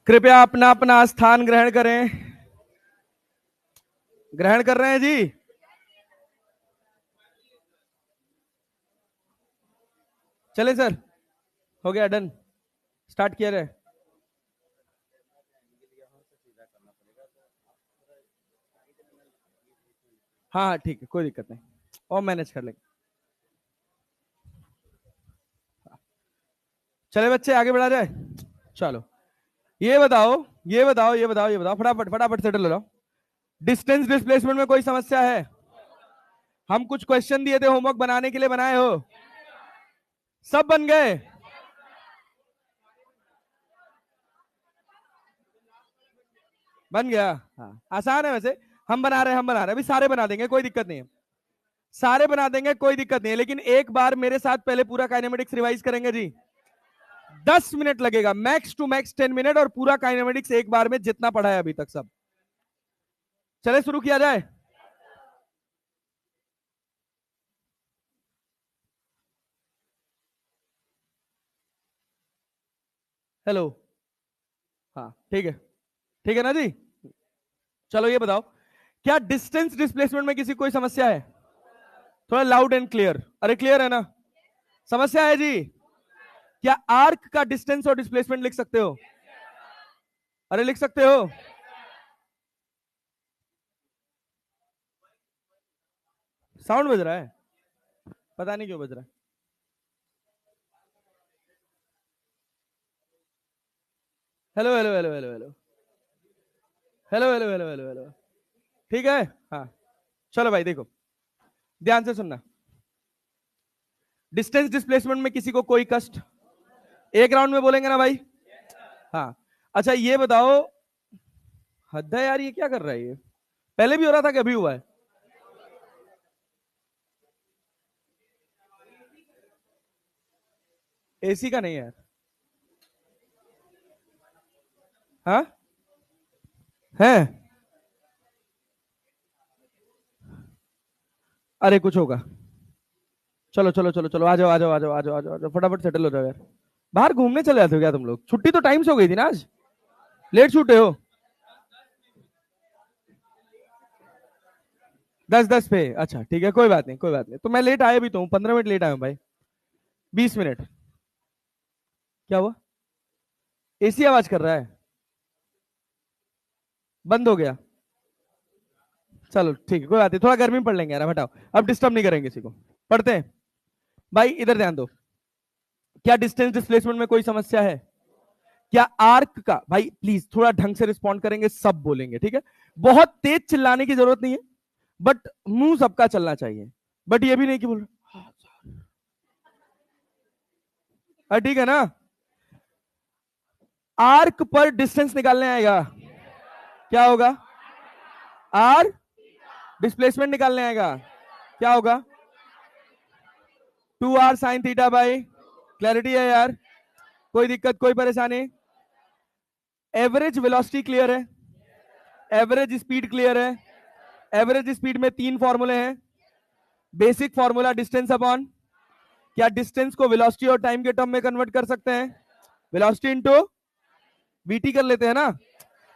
कृपया अपना अपना स्थान ग्रहण करें। ग्रहण कर रहे हैं जी? चले सर, हो गया, डन, स्टार्ट किया जाए। हाँ हाँ ठीक है, कोई दिक्कत नहीं, और मैनेज कर लेंगे। चले बच्चे, आगे बढ़ा जाए। चलो, ये बताओ ये बताओ ये बताओ ये बताओ, फटाफट फटाफट सेटल हो जाओ। डिस्टेंस डिस्प्लेसमेंट में कोई समस्या है? हम कुछ क्वेश्चन दिए थे होमवर्क बनाने के लिए, बनाए हो? सब बन गए? बन गया? हाँ, आसान है वैसे। हम बना रहे हैं अभी, सारे बना देंगे, कोई दिक्कत नहीं है। सारे बना देंगे, कोई दिक्कत नहीं है, लेकिन एक बार मेरे साथ पहले पूरा काइनेमेटिक्स रिवाइज करेंगे जी। 10 मिनट लगेगा, मैक्स टू मैक्स 10 मिनट, और पूरा काइनेमेटिक्स एक बार में जितना पढ़ा है अभी तक सब। चले शुरू किया जाए। हेलो, हाँ ठीक है ना जी। चलो ये बताओ, क्या डिस्टेंस डिस्प्लेसमेंट में किसी कोई समस्या है? थोड़ा लाउड एंड क्लियर। अरे क्लियर है ना? समस्या है जी? क्या आर्क का डिस्टेंस और डिस्प्लेसमेंट लिख सकते हो? अरे लिख सकते हो? साउंड बज रहा है, पता नहीं क्यों बज रहा है। Hello hello hello hello hello hello hello hello hello hello, ठीक है। हाँ, चलो भाई देखो, ध्यान से सुनना। डिस्टेंस डिस्प्लेसमेंट में किसी को कोई कष्ट? एक राउंड में बोलेंगे ना भाई? हाँ। अच्छा ये बताओ, हद है यार, ये क्या कर रहा है ये? पहले भी हो रहा था कि अभी हुआ है? एसी का नहीं है यार। हाँ है? अरे कुछ होगा। चलो चलो चलो चलो, आ जाओ आ जाओ आ जाओ आ जाओ आ जाओ आ जाओ, फटाफट सेटल हो जाओ यार। बाहर घूमने चले जाते हो क्या तुम लोग? छुट्टी तो टाइम से हो गई थी ना आज, लेट छूटे हो। 10-10 पे? अच्छा ठीक है, कोई बात नहीं कोई बात नहीं, तो मैं लेट आया भी तो हूँ, 15 मिनट लेट आया हूँ भाई। 20 मिनट। क्या हुआ? एसी आवाज कर रहा है? बंद हो गया? चलो ठीक है, कोई बात नहीं, थोड़ा गर्मी में पढ़ लेंगे यार, अब हटाओ, अब डिस्टर्ब नहीं करेंगे किसी को। पढ़ते हैं भाई, इधर ध्यान दो। क्या डिस्टेंस डिस्प्लेसमेंट में कोई समस्या है? क्या आर्क का, भाई प्लीज थोड़ा ढंग से रिस्पॉन्ड करेंगे, सब बोलेंगे ठीक है। बहुत तेज चिल्लाने की जरूरत नहीं है, बट मुंह सबका चलना चाहिए। बट ये भी नहीं कि बोल ठीक है ना? आर्क पर डिस्टेंस निकालने आएगा, क्या होगा? आर डिस्प्लेसमेंट निकालने आएगा, क्या होगा? 2r sin θ बाई, क्लैरिटी है यार? कोई दिक्कत, कोई परेशानी? एवरेज वेलोसिटी क्लियर है? एवरेज स्पीड क्लियर है? एवरेज स्पीड में 3 फॉर्मूले हैं। बेसिक फॉर्मूला डिस्टेंस अपॉन, क्या डिस्टेंस को वेलोसिटी और टाइम के टर्म में कन्वर्ट कर सकते हैं? वेलोसिटी इंटू वीटी कर लेते हैं ना?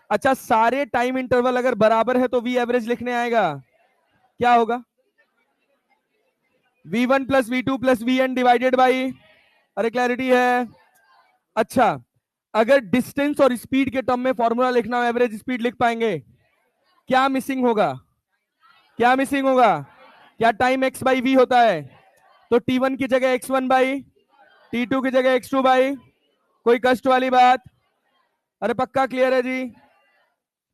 अच्छा, सारे टाइम इंटरवल अगर बराबर है तो वी एवरेज लिखने आएगा, क्या होगा? v1 plus v2 plus vn divided by, अरे क्लैरिटी है? अच्छा, अगर डिस्टेंस और स्पीड के टर्म में फॉर्मूला लिखना हो, एवरेज स्पीड लिख पाएंगे? क्या मिसिंग होगा? क्या मिसिंग होगा? क्या टाइम x बाई वी होता है? तो t1 की जगह x1 बाई, t2 की जगह x2 बाई। कोई कष्ट वाली बात? अरे पक्का क्लियर है जी?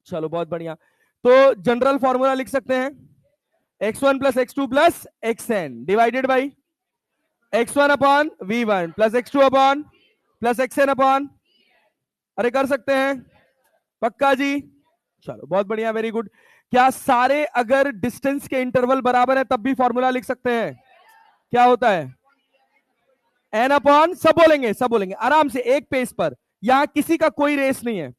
चलो बहुत बढ़िया। तो जनरल फॉर्मूला लिख सकते हैं, x1 plus x2 plus xn divided by x1 upon v1 plus x2 upon plus xn upon, अरे कर सकते हैं? पक्का जी? चलो बहुत बढ़िया, वेरी गुड। क्या सारे अगर डिस्टेंस के इंटरवल बराबर है तब भी फॉर्मूला लिख सकते हैं? क्या होता है? एन अपॉन, सब बोलेंगे आराम से, एक पेज पर, यहां किसी का कोई रेस नहीं है,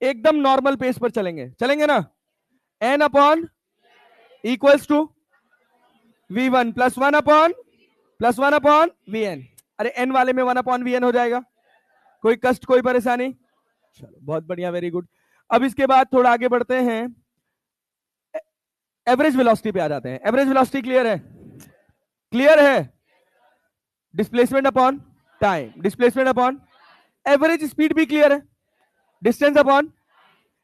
एकदम नॉर्मल पेज पर चलेंगे, चलेंगे ना? N upon equals to v1 plus one upon v n. अरे एन वाले में 1 अपॉन वी एन हो जाएगा, कोई कष्ट कोई परेशानी? चलो बहुत बढ़िया, वेरी गुड। अब इसके बाद थोड़ा आगे बढ़ते हैं, एवरेज वेलोसिटी पे आ जाते हैं। एवरेज वेलोसिटी क्लियर है? क्लियर है? Displacement upon time, displacement upon average speed भी क्लियर है, distance upon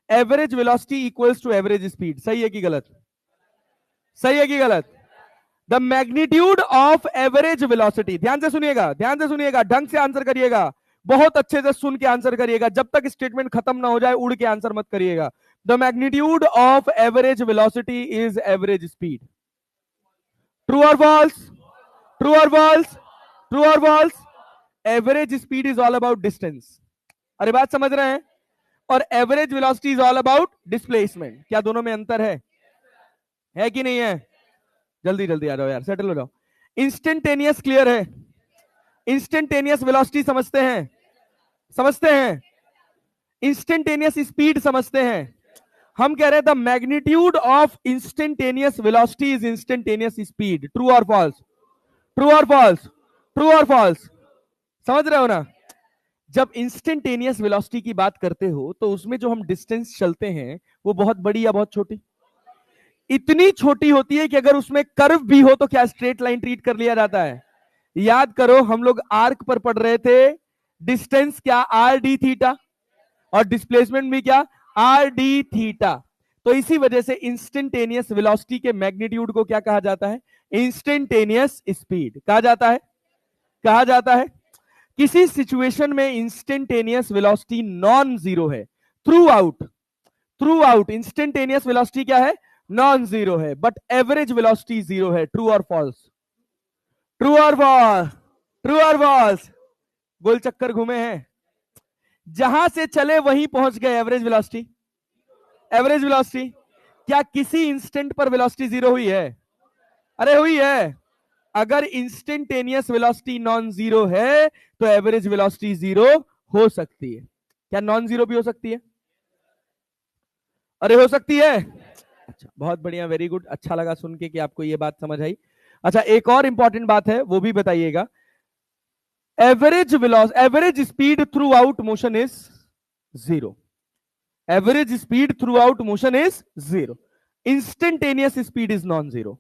average velocity equals to average speed. सही है कि गलत? सही है कि गलत? The magnitude of average velocity, ध्यान से सुनिएगा, ध्यान से सुनिएगा, ढंग से आंसर करिएगा, बहुत अच्छे से सुन के आंसर करिएगा, जब तक स्टेटमेंट खत्म ना हो जाए उड़ के आंसर मत करिएगा। The magnitude of average velocity is average speed. True और फॉल्स? ट्रू और फॉल्स? ट्रू और false? Average speed is all about distance. अरे बात समझ रहे हैं? और average velocity is all about displacement. क्या दोनों में अंतर है कि नहीं है? जल्दी जल्दी आ जाओ यार, सेटल हो जाओ। इंस्टेंटेनियस क्लियर है? इंस्टेंटेनियस वेलोसिटी समझते हैं? समझते हैं? इंस्टेंटेनियस स्पीड समझते हैं? हम कह रहे हैं the magnitude of instantaneous velocity is instantaneous speed. True और फॉल्स? ट्रू और फॉल्स? ट्रू और फॉल्स? समझ रहे हो ना? जब इंस्टेंटेनियस वेलोसिटी की बात करते हो तो उसमें जो हम डिस्टेंस चलते हैं वो बहुत बड़ी या बहुत छोटी? इतनी छोटी होती है कि अगर उसमें कर्व भी हो तो क्या स्ट्रेट लाइन ट्रीट कर लिया जाता है? याद करो, हम लोग आर्क पर पढ़ रहे थे, डिस्टेंस क्या? आर डी थीटा, और डिस्प्लेसमेंट भी क्या? R D theta. तो इसी वजह से इंस्टेंटेनियस वेलोसिटी के मैग्नीट्यूड को क्या कहा जाता है? इंस्टेंटेनियस स्पीड कहा जाता है। कहा जाता है। किसी सिचुएशन में इंस्टेंटेनियस वेलोसिटी नॉन जीरो है, थ्रू आउट इंस्टेंटेनियस वेलोसिटी क्या है? नॉन जीरो है, बट एवरेज वेलोसिटी जीरो है। ट्रू और फॉल्स? ट्रू और फॉल्स? ट्रू और फॉल्स? गोल चक्कर घूमे हैं, जहां से चले वहीं पहुंच गए। एवरेज वेलोसिटी, एवरेज वेलोसिटी, क्या किसी इंस्टेंट पर वेलोसिटी जीरो हुई है? अरे हुई है। अगर इंस्टेंटेनियस वेलोसिटी नॉन जीरो है तो एवरेज वेलोसिटी जीरो हो सकती है। क्या नॉन जीरो भी हो सकती है? अरे हो सकती है। अच्छा बहुत बढ़िया, वेरी गुड, अच्छा लगा सुन के कि आपको ये बात समझ आई। अच्छा एक और इंपॉर्टेंट बात है, वो भी बताइएगा। Average speed through out motion is zero. Average speed through out motion is zero. Instantaneous speed is non zero.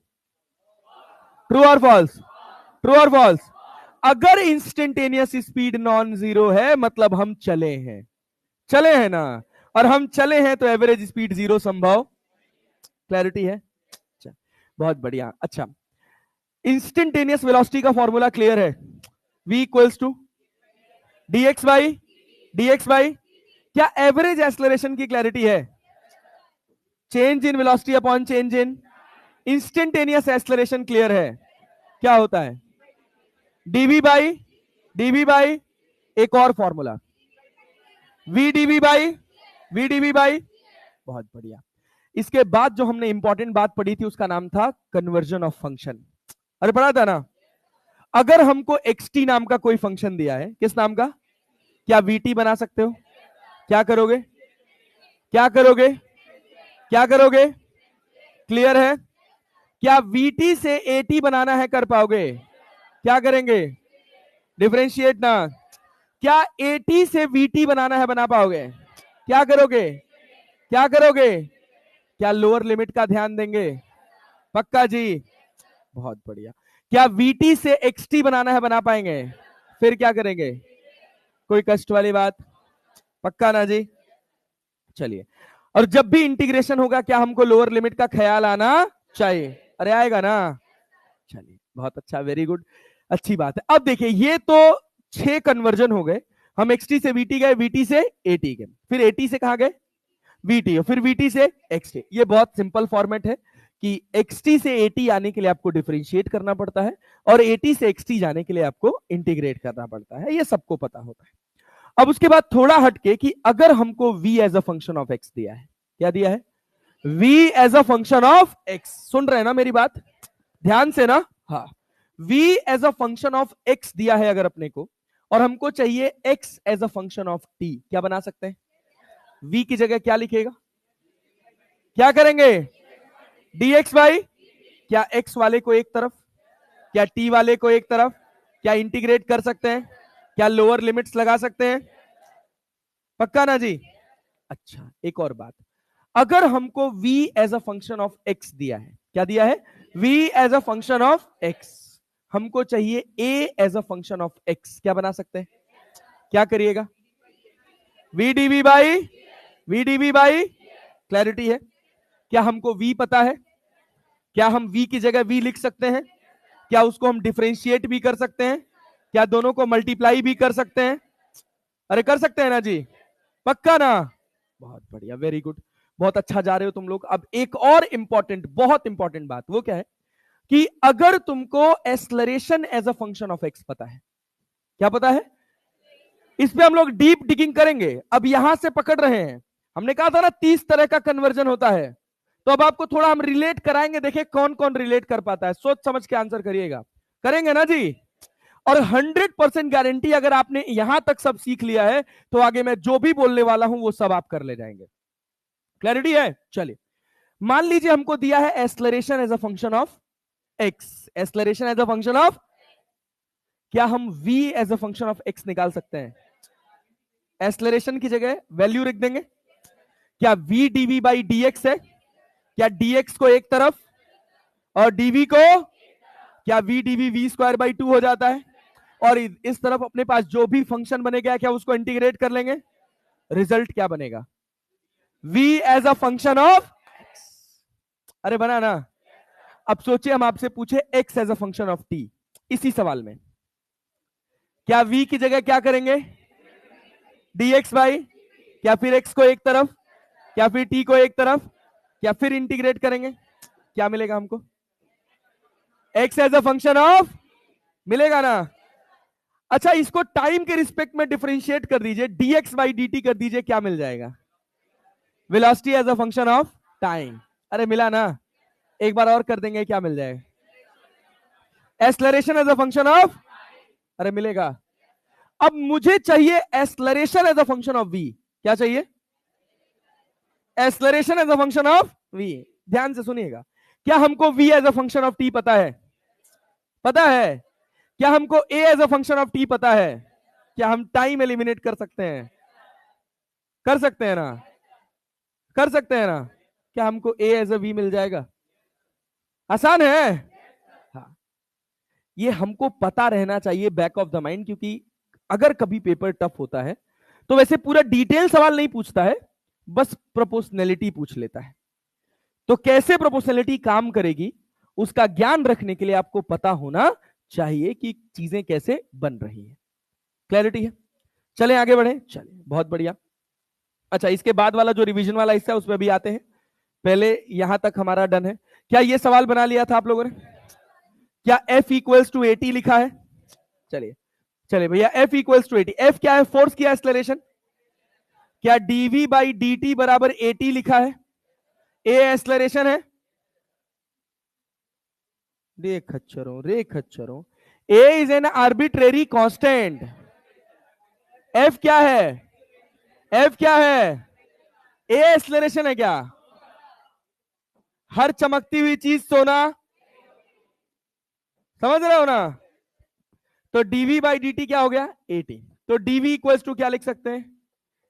True और फॉल्स? ट्रू और फॉल्स? अगर इंस्टेंटेनियस स्पीड नॉन जीरो है मतलब हम चले हैं, चले हैं ना, और हम चले हैं तो एवरेज स्पीड जीरो संभव। क्लैरिटी है? अच्छा बहुत बढ़िया। अच्छा इंस्टेंटेनियस वेलोसिटी का फॉर्मूला क्लियर है? v equals to dx by क्या एवरेज एक्सेलरेशन की क्लैरिटी है? Change in velocity upon change in instantaneous acceleration clear है? क्या होता है? dv बाई एक और फॉर्मूला vdv बाई। बहुत बढ़िया। इसके बाद जो हमने इंपॉर्टेंट बात पढ़ी थी उसका नाम था कन्वर्जन ऑफ फंक्शन। अरे पढ़ा था ना? अगर हमको xt नाम का कोई फंक्शन दिया है, किस नाम का? क्या vt बना सकते हो? क्या करोगे? क्या करोगे? क्या करोगे? क्लियर है? क्या vt से at बनाना है, कर पाओगे? क्या करेंगे? डिफरेंशिएट ना। क्या at से vt बनाना है, बना पाओगे? क्या करोगे? क्या करोगे? क्या लोअर लिमिट का ध्यान देंगे? पक्का जी? बहुत बढ़िया। क्या vt से xt बनाना है, बना पाएंगे? फिर क्या करेंगे? कोई कष्ट वाली बात? पक्का ना जी? चलिए, और जब भी इंटीग्रेशन होगा क्या हमको लोअर लिमिट का ख्याल आना चाहिए? अरे आएगा ना? चलिए बहुत अच्छा, वेरी गुड, अच्छी बात है। अब देखिए ये तो 6 कन्वर्जन हो गए। हम xt से vt गए, vt से at गए, फिर at से कहां गए? vt, फिर vt से xt। ये बहुत सिंपल फॉर्मेट है कि xt से at आने के लिए आपको डिफरेंशिएट करना पड़ता है और at से xt जाने के लिए आपको इंटीग्रेट करना पड़ता है, ये सबको पता होता है। अब उसके बाद थोड़ा हटके कि अगर हमको v as a function of x दिया है, क्या दिया है? v as a function of x। सुन रहे हैं ना मेरी बात ध्यान से ना? हाँ, v as a function of x दिया है अगर अपने को, और हमको चाहिए x as a function of t, क्या बना सकते हैं? v की जगह क्या लिखेगा? क्या करेंगे? dx बाई क्या x वाले को एक तरफ, क्या t वाले को एक तरफ, क्या इंटीग्रेट कर सकते हैं? क्या लोअर लिमिट्स लगा सकते हैं? पक्का ना जी? अच्छा, एक और बात, अगर हमको v as a function of x दिया है, क्या दिया है? v as a function of x, हमको चाहिए a as a function of x, क्या बना सकते हैं? क्या करिएगा? v dv बाई क्लैरिटी है। क्या हमको v पता है? क्या हम v की जगह v लिख सकते हैं? क्या उसको हम डिफरेंशिएट भी कर सकते हैं? क्या दोनों को मल्टीप्लाई भी कर सकते हैं? अरे कर सकते हैं ना जी? पक्का ना? बहुत बढ़िया, वेरी गुड, बहुत अच्छा जा रहे हो तुम लोग। अब एक और इंपॉर्टेंट, बहुत इंपॉर्टेंट बात, वो क्या है कि अगर तुमको acceleration as a function of x पता है, क्या पता है? इस पे हम लोग डीप डिगिंग करेंगे। अब यहां से पकड़ रहे हैं, हमने कहा था ना 30 तरह का कन्वर्जन होता है, तो अब आपको थोड़ा हम रिलेट कराएंगे, देखिए कौन कौन रिलेट कर पाता है, सोच समझ के आंसर करिएगा। करेंगे ना जी? और 100% गारंटी, अगर आपने यहां तक सब सीख लिया है तो आगे मैं जो भी बोलने वाला हूं वो सब आप कर ले जाएंगे। क्लैरिटी है? चलिए, मान लीजिए हमको दिया है acceleration as a function of x, acceleration as a function of, क्या हम v as a function of x निकाल सकते हैं? एक्सलरेशन की जगह वैल्यू रख देंगे। क्या v dv बाई dx है? क्या dx को एक तरफ और dv को, क्या v dv v square by 2 हो जाता है? और इस तरफ अपने पास जो भी फंक्शन बनेगा क्या उसको इंटीग्रेट कर लेंगे, रिजल्ट क्या बनेगा? v as a function of, अरे बना ना? अब सोचिए हम आपसे पूछे x as a function of t, इसी सवाल में क्या v की जगह क्या करेंगे? dx बाई, क्या फिर x को एक तरफ, क्या फिर t को एक तरफ, क्या फिर इंटीग्रेट करेंगे, क्या मिलेगा हमको? x as a function of, मिलेगा ना? अच्छा, इसको टाइम के रिस्पेक्ट में डिफरेंशिएट कर दीजिए, dx बाई dt कर दीजिए, क्या मिल जाएगा? Velocity as a function of time. अरे मिला ना? एक बार और कर देंगे, क्या मिल जाएगा? Acceleration as a function of, अरे मिलेगा। अब मुझे चाहिए acceleration as a function of v, क्या चाहिए? Acceleration as a function of v। ध्यान से सुनिएगा, क्या हमको v as a function of t पता है? पता है। क्या हमको a as a function of t पता है? क्या हम टाइम एलिमिनेट कर सकते हैं? कर सकते हैं ना? कर सकते हैं ना? क्या हमको a एज अ v मिल जाएगा? आसान है। हाँ, ये हमको पता रहना चाहिए बैक ऑफ द माइंड, क्योंकि अगर कभी पेपर टफ होता है तो वैसे पूरा डिटेल सवाल नहीं पूछता है, बस प्रोपोर्शनैलिटी पूछ लेता है। तो कैसे प्रोपोर्शनैलिटी काम करेगी उसका ज्ञान रखने के लिए आपको पता होना चाहिए कि चीजें कैसे बन रही है। क्लैरिटी है? चले आगे बढ़े, चले, बहुत बढ़िया। अच्छा, इसके बाद वाला जो रिवीजन वाला हिस्सा है उसमें भी आते हैं, पहले यहां तक हमारा डन है। क्या ये सवाल बना लिया था आप लोगों ने? क्या F इक्वल्स टू 80 लिखा है? चलिए चलिए भैया, F इक्वल्स टू 80, F क्या है? फोर्स किया, एक्सलरेशन। क्या dv बाई dt बराबर 80 लिखा है? A एक्सलरेशन है, रे खच्चरों रे खच्चरों, A is an arbitrary constant. F क्या है? F क्या है? A एक्सलरेशन है क्या? हर चमकती हुई चीज सोना, समझ रहे हो ना? तो dv बाई dt क्या हो गया? 80। तो dv इक्वल्स टू क्या लिख सकते हैं?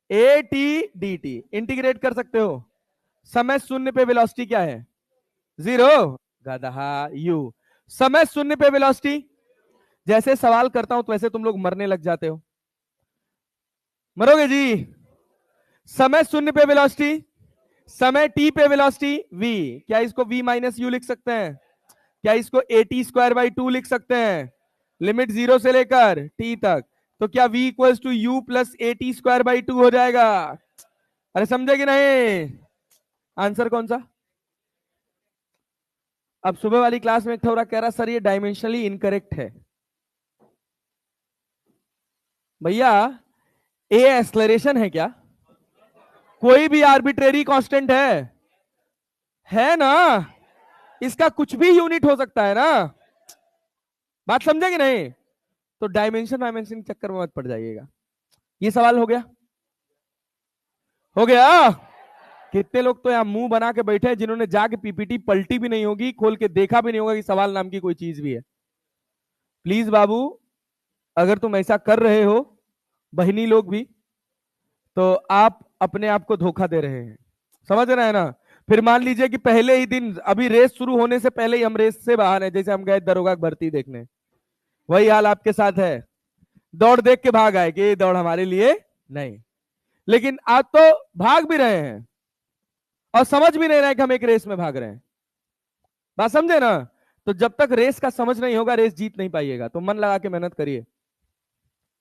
at dt। इंटीग्रेट कर सकते हो। समय शून्य पे वेलोसिटी क्या है? 0। गधा यू, समय शून्य पे वेलोसिटी, जैसे सवाल करता हूं तो वैसे तुम लोग मरने लग जाते हो। मरोगे जी? समय शून्य पे वेलोसिटी, समय t पे वेलोसिटी v, क्या इसको v माइनस यू लिख सकते हैं? क्या इसको at स्क्वायर बाई 2 लिख सकते हैं? लिमिट 0 से लेकर t तक, तो क्या v equals to u plus at square by 2 हो जाएगा? अरे समझे कि नहीं? आंसर कौन सा? अब सुबह वाली क्लास में थोड़ा कह रहा सर ये डायमेंशनली इनकरेक्ट है। भैया, ए एक्सलरेशन है क्या? कोई भी आर्बिट्रेरी कांस्टेंट है ना? इसका कुछ भी यूनिट हो सकता है ना? बात समझे कि नहीं? तो डायमेंशन डायमेंशन के चक्कर में मत पड़ जाइएगा। ये सवाल हो गया? हो गया? कितने लोग तो यहां मुंह बना के बैठे हैं जिन्होंने जाके पीपीटी पलटी भी नहीं होगी, खोल के देखा भी नहीं होगा कि सवाल नाम की कोई चीज भी है। प्लीज बाबू, अगर तुम ऐसा कर रहे हो, बहनी लोग भी, तो आप अपने आप को धोखा दे रहे हैं, समझ रहे हैं ना। फिर मान लीजिए कि पहले ही दिन, अभी रेस शुरू होने से पहले ही हम रेस से बाहर हैं, जैसे हम गए दरोगा की भर्ती देखने, वही हाल आपके साथ है। दौड़ देख के भाग आए कि ये दौड़ हमारे लिए नहीं, लेकिन आज तो भाग भी रहे हैं और समझ भी नहीं रहे कि हम एक रेस में भाग रहे हैं। बात समझे ना। तो जब तक रेस का समझ नहीं होगा, रेस जीत नहीं पाइएगा। तो मन लगा के मेहनत करिए।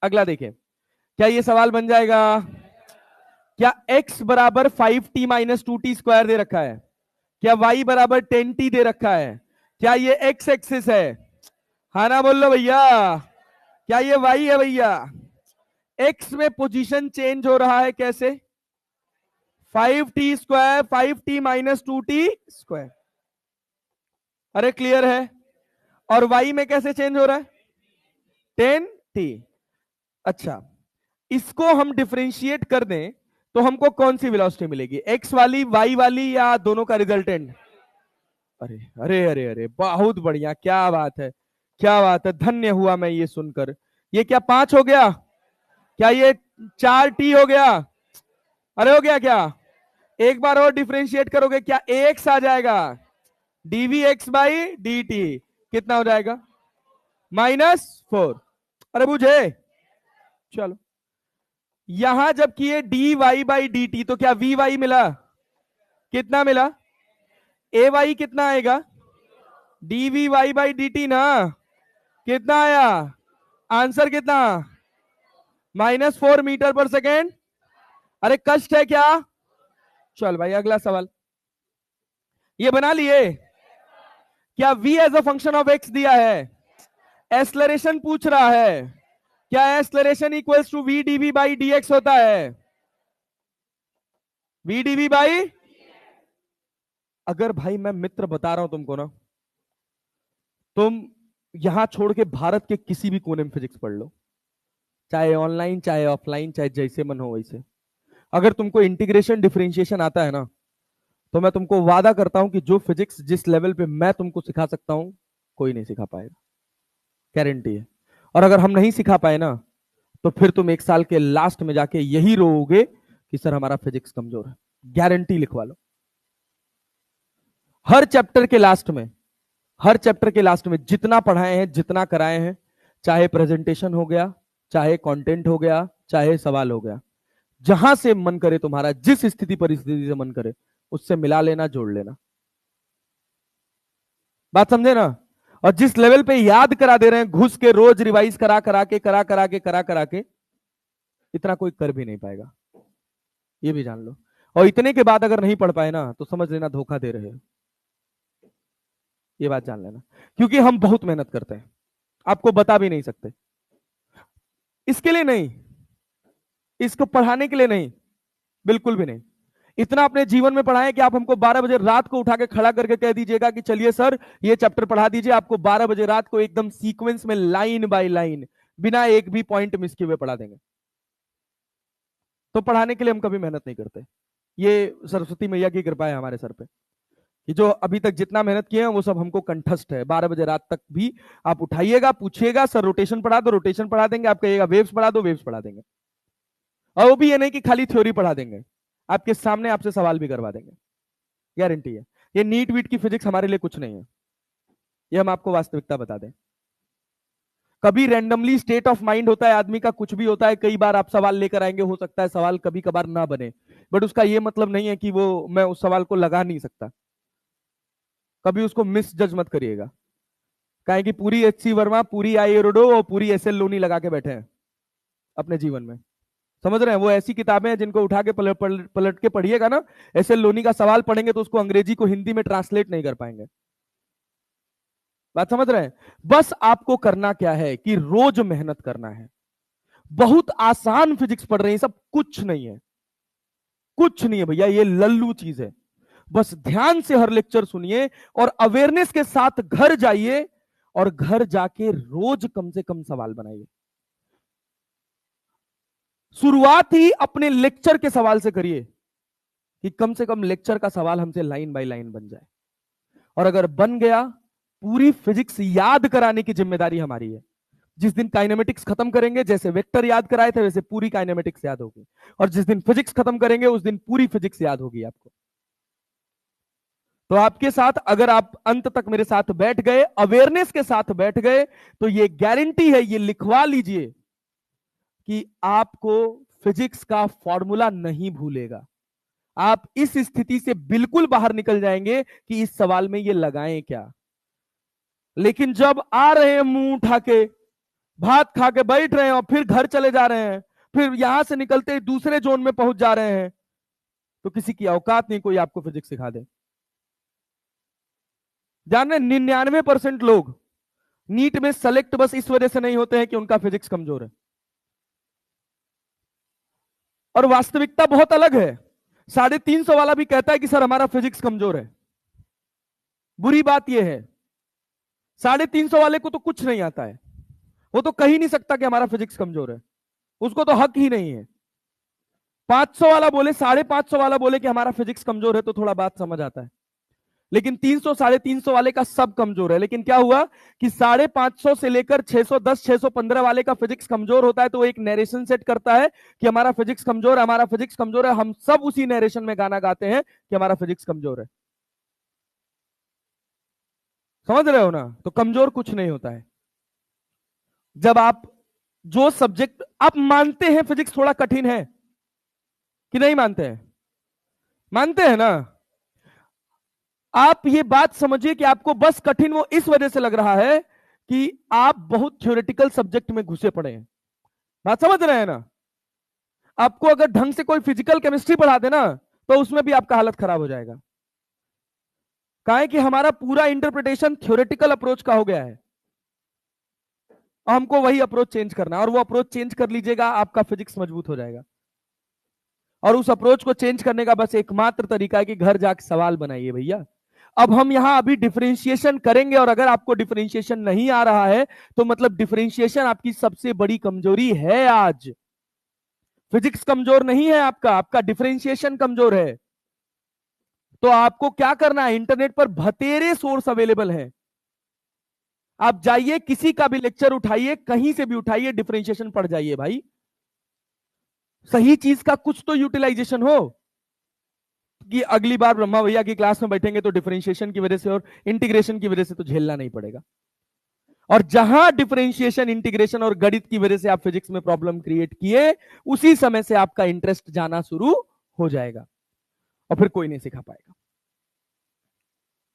अगला देखिए, क्या ये सवाल बन जाएगा। क्या x बराबर 5t माइनस 2t स्क्वायर दे रखा है, क्या y बराबर 10t दे रखा है, क्या ये x एक्सिस है, हाँ ना बोल लो भैया, क्या ये y है भैया। x में पोजीशन चेंज हो रहा है कैसे, 5t square 5t minus 2t square, अरे क्लियर है। और y में कैसे चेंज हो रहा है, 10t। अच्छा, इसको हम डिफरेंशिएट कर दें तो हमको कौन सी वेलोसिटी मिलेगी, x वाली, y वाली, या दोनों का रिजल्टेंट। अरे अरे अरे अरे, बहुत बढ़िया, क्या बात है, क्या बात है, धन्य हुआ मैं ये सुनकर। ये क्या 5 हो गया, क्या ये 4t हो गया, अरे हो गया क्या। एक बार और डिफरेंशिएट करोगे क्या ax आ जाएगा, dvx बाई dt कितना हो जाएगा, -4। अरे बुझे, चलो। यहां जब किए dy बाई dt तो क्या vy मिला, कितना मिला, ay कितना आएगा, dvy बाई dt ना, कितना आया, आंसर कितना, -4 मीटर पर सेकेंड। अरे कष्ट है क्या। चल भाई अगला सवाल, ये बना लिए। क्या v as a function of x दिया है, एक्सलरेशन पूछ रहा है, क्या acceleration equals to v dv by dx होता है, v dv बाई। अगर भाई मैं मित्र बता रहा हूं तुमको ना, तुम यहां छोड़ के भारत के किसी भी कोने में फिजिक्स पढ़ लो, चाहे ऑनलाइन चाहे ऑफलाइन, चाहे जैसे मन हो वैसे। अगर तुमको इंटीग्रेशन डिफरेंशिएशन आता है ना, तो मैं तुमको वादा करता हूं कि जो फिजिक्स जिस लेवल पे मैं तुमको सिखा सकता हूं, कोई नहीं सिखा पाएगा, गारंटी है। और अगर हम नहीं सिखा पाए ना, तो फिर तुम 1 साल के लास्ट में जाके यही रोओगे कि सर हमारा फिजिक्स कमजोर है, गारंटी लिखवा लो। हर चैप्टर के लास्ट में, हर चैप्टर के लास्ट में जितना पढ़ाए हैं, जितना कराए हैं, चाहे प्रेजेंटेशन हो गया, चाहे कंटेंट हो गया, चाहे सवाल हो गया, जहां से मन करे तुम्हारा, जिस स्थिति परिस्थिति से मन करे, उससे मिला लेना, जोड़ लेना। बात समझे ना। और जिस लेवल पे याद करा दे रहे हैं, घुस के रोज रिवाइज करा करा के, इतना कोई कर भी नहीं पाएगा, ये भी जान लो। और इतने के बाद अगर नहीं पढ़ पाए ना, तो समझ लेना धोखा दे रहे हो, ये बात जान लेना। क्योंकि हम बहुत मेहनत करते हैं, आपको बता भी नहीं सकते। इसके लिए नहीं, इसको पढ़ाने के लिए नहीं, बिल्कुल भी नहीं। इतना अपने जीवन में पढ़ा है कि आप हमको 12 बजे रात को उठा के खड़ा करके कह दीजिएगा कि चलिए सर ये चैप्टर पढ़ा दीजिए, आपको 12 बजे रात को एकदम सीक्वेंस में लाइन बाय लाइन, बिना एक भी पॉइंट मिस किए हुए पढ़ा देंगे। तो पढ़ाने के लिए हम कभी मेहनत नहीं करते, ये सरस्वती मैया की कृपा है हमारे सर पे, कि जो अभी तक जितना मेहनत किए हैं वो सब हमको कंठस्थ है। 12 बजे रात तक भी आप उठाइएगा, पूछिएगा सर रोटेशन पढ़ा दो, रोटेशन पढ़ा देंगे, आप कहिएगा वेव्स पढ़ा दो, वेव्स पढ़ा देंगे। और वो भी ये नहीं कि खाली थ्योरी पढ़ा देंगे, आपके सामने आपसे सवाल भी करवा देंगे, गारंटी है। ये नीट वीट की फिजिक्स हमारे लिए कुछ नहीं है, ये हम आपको वास्तविकता बता दें। कभी रैंडमली स्टेट ऑफ माइंड होता है आदमी का, कुछ भी होता है, कई बार आप सवाल लेकर आएंगे, हो सकता है सवाल कभी कभार ना बने, बट उसका ये मतलब नहीं है कि वो मैं उस सवाल को लगा नहीं सकता। कभी उसको मिस जज मत करिएगा, काहे कि पूरी एचसी वर्मा, पूरी आई रोडो और पूरी एस एल लोनी लगा के बैठे हैं अपने जीवन में, समझ रहे हैं। वो ऐसी किताबें हैं जिनको उठा के पलट के पढ़िएगा ना, एस एल लोनी का सवाल पढ़ेंगे तो उसको अंग्रेजी को हिंदी में ट्रांसलेट नहीं कर पाएंगे। बात समझ रहे हैं। बस आपको करना क्या है कि रोज मेहनत करना है। बहुत आसान फिजिक्स पढ़ रहे हैं, सब कुछ नहीं है, कुछ नहीं है भैया, ये लल्लू चीज है। बस ध्यान से हर लेक्चर सुनिए और अवेयरनेस के साथ घर जाइए, और घर जाके रोज कम से कम सवाल बनाइए। शुरुआत ही अपने लेक्चर के सवाल से करिए कि कम से कम लेक्चर का सवाल हमसे लाइन बाय लाइन बन जाए, और अगर बन गया, पूरी फिजिक्स याद कराने की जिम्मेदारी हमारी है। जिस दिन काइनेमेटिक्स खत्म करेंगे, जैसे वेक्टर याद कराए थे वैसे पूरी काइनेमेटिक्स याद होगी, और जिस दिन फिजिक्स खत्म करेंगे उस दिन पूरी फिजिक्स याद होगी आपको। तो आपके साथ अगर आप अंत तक मेरे साथ बैठ गए, अवेयरनेस के साथ बैठ गए, तो ये गारंटी है, ये लिखवा लीजिए कि आपको फिजिक्स का फॉर्मूला नहीं भूलेगा। आप इस स्थिति से बिल्कुल बाहर निकल जाएंगे कि इस सवाल में ये लगाएं क्या। लेकिन जब आ रहे हैं मुंह उठा के, भात खा के बैठ रहे हैं और फिर घर चले जा रहे हैं, फिर यहां से निकलते ही दूसरे जोन में पहुंच जा रहे हैं, तो किसी की औकात नहीं कोई आपको फिजिक्स सिखा दे। जान रहे 99% लोग नीट में सेलेक्ट बस इस वजह से नहीं होते हैं कि उनका फिजिक्स कमजोर है। और वास्तविकता बहुत अलग है। 350 वाला भी कहता है कि सर हमारा फिजिक्स कमजोर है। बुरी बात यह है 350 वाले को तो कुछ नहीं आता है, वो तो कह ही नहीं सकता कि हमारा फिजिक्स कमजोर है, उसको तो हक ही नहीं है। 500 वाला बोले, 550 वाला बोले कि हमारा फिजिक्स कमजोर है तो थोड़ा बात समझ आता है। लेकिन 300 350 वाले का सब कमजोर है। लेकिन क्या हुआ कि 550 से लेकर 610 615 वाले का फिजिक्स कमजोर होता है तो वो एक नरेशन सेट करता है कि हमारा फिजिक्स कमजोर है, हमारा फिजिक्स कमजोर है। हम सब उसी नरेशन में गाना गाते हैं कि हमारा फिजिक्स कमजोर है। समझ रहे हो ना? तो कमजोर कुछ नहीं होता है। जब आप जो सब्जेक्ट आप मानते हैं फिजिक्स थोड़ा कठिन है कि नहीं मानते हैं? मानते हैं ना? आप ये बात समझिए कि आपको बस कठिन वो इस वजह से लग रहा है कि आप बहुत थ्योरेटिकल सब्जेक्ट में घुसे पड़े हैं। बात समझ रहे हैं ना? आपको अगर ढंग से कोई फिजिकल केमिस्ट्री पढ़ा देना तो उसमें भी आपका हालत खराब हो जाएगा। कहा है कि हमारा पूरा इंटरप्रिटेशन थ्योरेटिकल अप्रोच का हो गया है, हमको वही अप्रोच चेंज करना है, और वो अप्रोच चेंज कर लीजिएगा आपका फिजिक्स मजबूत हो जाएगा। और उस अप्रोच को चेंज करने का बस एकमात्र तरीका है कि घर जाके सवाल बनाइए भैया। अब हम यहां अभी डिफरेंशिएशन करेंगे, और अगर आपको डिफरेंशिएशन नहीं आ रहा है तो मतलब डिफरेंशिएशन आपकी सबसे बड़ी कमजोरी है। आज फिजिक्स कमजोर नहीं है आपका, आपका डिफरेंशिएशन कमजोर है। तो आपको क्या करना है, इंटरनेट पर बतेरे सोर्स अवेलेबल है, आप जाइए किसी का भी लेक्चर उठाइए, कहीं से भी उठाइए, डिफरेंशिएशन पढ़ जाइए भाई। सही चीज का कुछ तो यूटिलाइजेशन हो कि अगली बार ब्रह्मा भैया की क्लास में बैठेंगे तो डिफरेंशिएशन की वजह से और इंटीग्रेशन की वजह से तो झेलना नहीं पड़ेगा। और जहां डिफरेंशिएशन, इंटीग्रेशन और गणित की वजह से आप फिजिक्स में प्रॉब्लम क्रिएट किए, उसी समय से आपका इंटरेस्ट जाना शुरू हो जाएगा और फिर कोई नहीं सिखा पाएगा।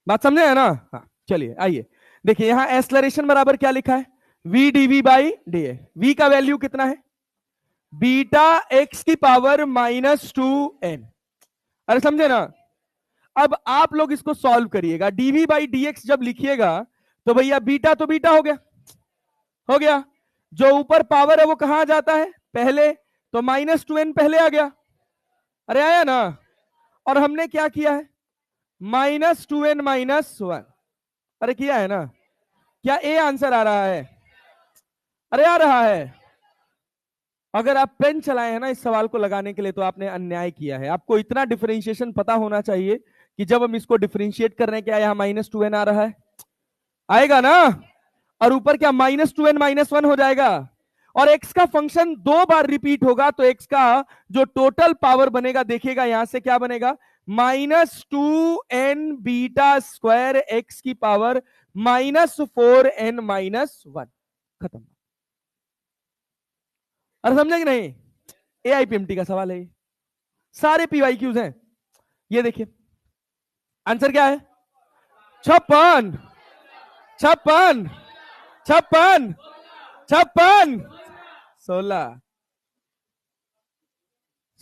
बात समझे है ना? हाँ चलिए आइए देखिए, यहां एक्सलरेशन बराबर क्या लिखा है, v dv by d a. वी का वैल्यू कितना है, बीटा एक्स की पावर -2n। अरे समझे ना? अब आप लोग इसको सॉल्व करिएगा, डीवी बाई डी एक्स जब लिखिएगा तो भैया बीटा तो बीटा हो गया, हो गया। जो ऊपर पावर है वो कहां जाता है पहले, तो -2n पहले आ गया। अरे आया ना? और हमने क्या किया है, -2n-1। अरे किया है ना? क्या ए आंसर आ रहा है? अरे आ रहा है। अगर आप पेन चलाए हैं ना इस सवाल को लगाने के लिए तो आपने अन्याय किया है। आपको इतना डिफरेंशिएशन पता होना चाहिए कि जब हम इसको डिफरेंशिएट कर रहे हैं, क्या यहाँ -2n आ रहा है, आएगा ना? और ऊपर क्या -2n-1 हो जाएगा, और x का फंक्शन 2 बार रिपीट होगा तो x का जो टोटल पावर बनेगा, देखिएगा यहां से क्या बनेगा, -2n बीटा स्क्वायर एक्स की पावर -4n-1। खत्म। अरे समझे कि नहीं? एआईपीएमटी का सवाल है ये, सारे पीवाईक्यूज हैं। ये देखिए आंसर क्या है, 56 56 56 56 16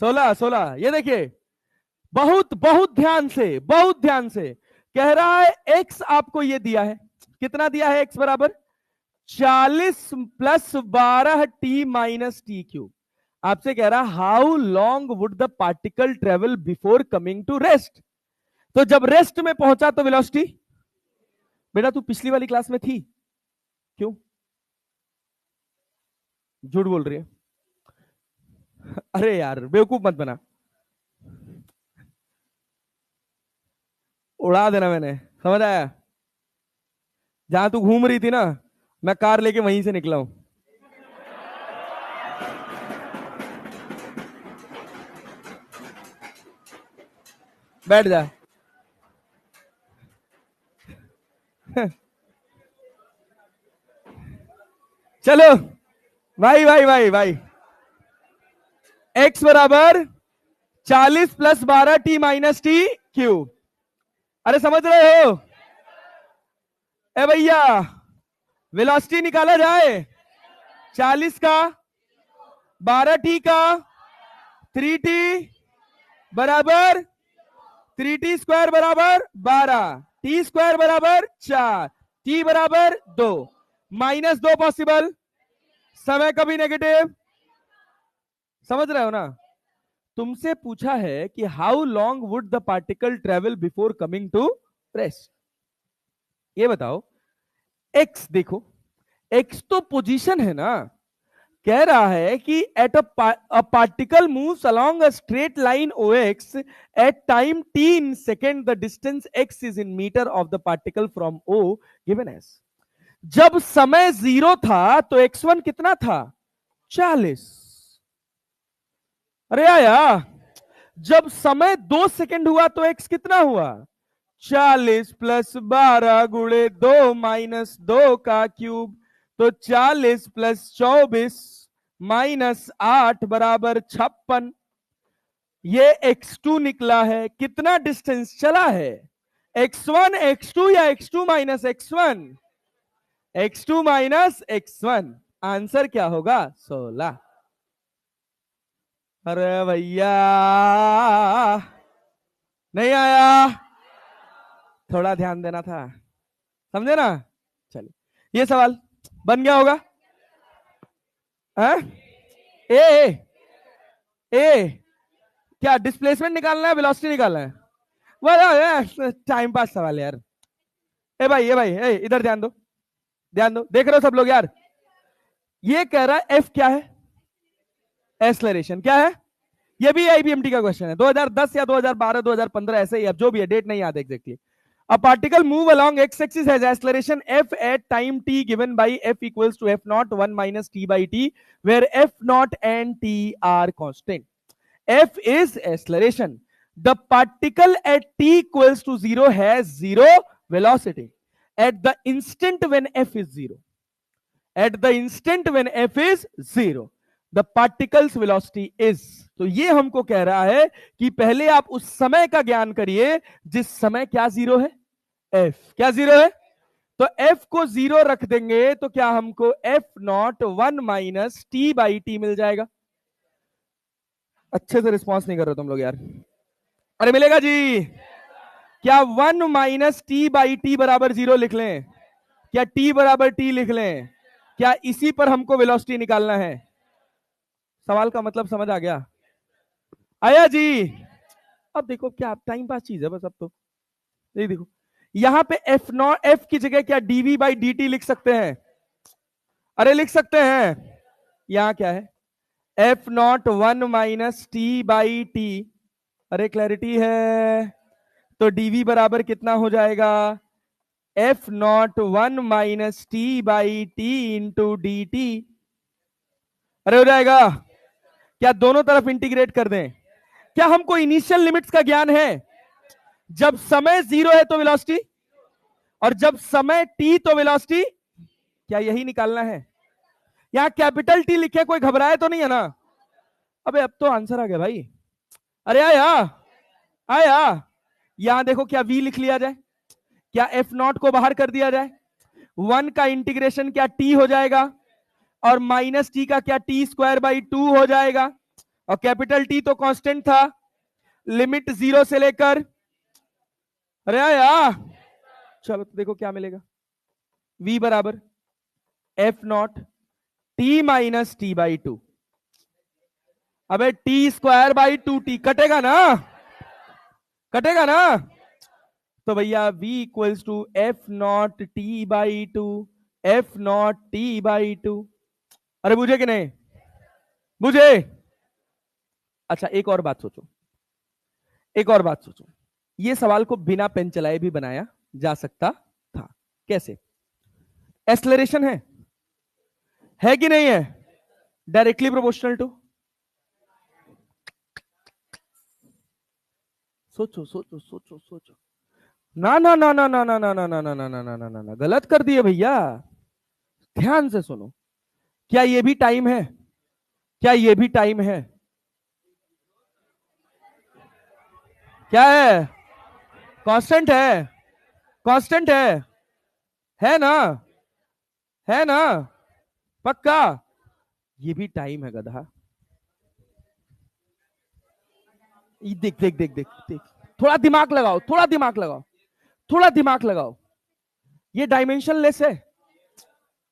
16 16। ये देखिए बहुत बहुत ध्यान से, बहुत ध्यान से कह रहा है, एक्स आपको ये दिया है, कितना दिया है, एक्स बराबर 40 + 12 t - t³। आपसे कह रहा how long would the particle travel before coming to rest. तो जब रेस्ट में पहुंचा तो वेलोसिटी, बेटा तू पिछली वाली क्लास में थी क्यों, झूठ बोल रही है? अरे यार बेवकूफ मत बना, उड़ा देना मैंने, समझ आया? जहां तू घूम रही थी ना, मैं कार लेके वहीं से निकला हूं। बैठ जा। चलो भाई भाई भाई भाई, x बराबर 40 plus 12 T minus T cube. अरे समझ रहे हो? ए भैया, वेलोसिटी निकाला जाए 40 का 12 टी का 3t बराबर 3t स्क्वायर बराबर 12, टी स्क्वायर बराबर 4, टी बराबर 2, -2 पॉसिबल, समय कभी नेगेटिव। समझ रहे हो ना? तुमसे पूछा है कि how long would the particle travel before coming to rest. ये बताओ, एक्स देखो, एक्स तो पोजीशन है ना। कह रहा है कि at a particle moves along a straight line O X at time t in second, the distance x is in metre of the particle from o given as. जब समय 0 था तो x1 कितना था? 40। अरे आया, जब समय 2 सेकेंड हुआ तो x कितना हुआ? 40 प्लस 12 गुणे 2 माइनस 2 का क्यूब, तो 40 प्लस 24 माइनस 8 बराबर 56। ये x2 निकला है। कितना डिस्टेंस चला है? x1 x2 या x2 minus x1? x2 minus x1। Answer क्या होगा? 16। अरे भैया, नहीं आया, थोड़ा ध्यान देना था, समझे ना? चलिए, ये सवाल बन गया होगा। ए ए क्या डिस्प्लेसमेंट निकालना है, वेलोसिटी निकालना है? वो टाइम पास सवाल है यार। ए भाई इधर ध्यान दो, ध्यान दो, देख रहे हो सब लोग यार? ये कह रहा है एफ क्या है? एक्सेलरेशन क्या है? ये भी आईपीएमटी का क्वेश्चन है, 2010 या 2012 2015 ऐसे ही, अब जो भी है, डेट नहीं याद exactly. A particle move along x-axis has acceleration f at time t given by f equals to f naught 1 minus t by t, where f naught and t are constant. F is acceleration. The particle at t equals to 0 has 0 velocity. At the instant when f is 0. At the instant when f is 0. The particle's velocity is. तो ये हमको कह रहा है कि पहले आप उस समय का ज्ञान करिए जिस समय क्या 0 है? f क्या 0 है? तो f को 0 रख देंगे तो क्या हमको f naught 1 minus T by T मिल जाएगा। अच्छे से रिस्पॉन्स नहीं कर रहे तुम लोग यार। अरे मिलेगा जी। क्या 1 माइनस टी बाई टी बराबर 0 लिख लें? क्या t बराबर t लिख लें? क्या इसी पर हमको वेलोसिटी निकालना है? सवाल का मतलब समझ आ गया? आया जी। अब देखो, क्या टाइम पास चीज है बस। अब तो ये देखो, यहां पे एफ नॉट, एफ की जगह क्या डीवी बाई डी टी लिख सकते हैं? अरे लिख सकते हैं। यहां क्या है? F not 1 minus T by T. अरे क्लैरिटी है? तो डीवी बराबर कितना हो जाएगा? F not 1 minus T by T into D T. अरे हो जाएगा? क्या दोनों तरफ इंटीग्रेट कर दें? क्या हमको इनिशियल लिमिट्स का ज्ञान है? जब समय 0 है तो वेलोसिटी, और जब समय t तो वेलोसिटी। क्या यही निकालना है? यहां कैपिटल टी लिखे, कोई घबराए तो नहीं है ना? अबे अब तो आंसर आ गया भाई। अरे आया, आया। यहां देखो, क्या v लिख लिया जाए? क्या एफ नॉट को बाहर कर दिया जाए? 1 का इंटीग्रेशन क्या t हो जाएगा, और माइनस टी का क्या टी स्क्वायर बाई 2 हो जाएगा, और कैपिटल टी तो कांस्टेंट था, लिमिट 0 से लेकर। अरे आया, चलो तो देखो क्या मिलेगा। v बराबर F naught T minus T by 2। अबे टी स्क्वायर बाई 2t कटेगा ना? कटेगा ना? तो भैया v equals to f naught t by 2, f naught t by 2। अरे बुझे कि नहीं? बुझे? अच्छा, एक और बात सोचो, एक और बात सोचो। ये सवाल को बिना पेन चलाए भी बनाया जा सकता था। कैसे? एक्सेलरेशन है कि नहीं है? डायरेक्टली प्रोपोर्शनल टू, सोचो सोचो सोचो सोचो। ना ना ना ना ना ना ना ना ना ना ना ना ना ना ना ना, गलत कर दिए भैया। ध्यान से सुनो। क्या ये भी टाइम है? क्या ये भी टाइम है? क्या है? कांस्टेंट है? कांस्टेंट है ना? है ना? पक्का? ये भी टाइम है गधा। ये देख देख देख देख देख। थोड़ा दिमाग लगाओ, थोड़ा दिमाग लगाओ, थोड़ा दिमाग लगाओ। ये डायमेंशनलेस है।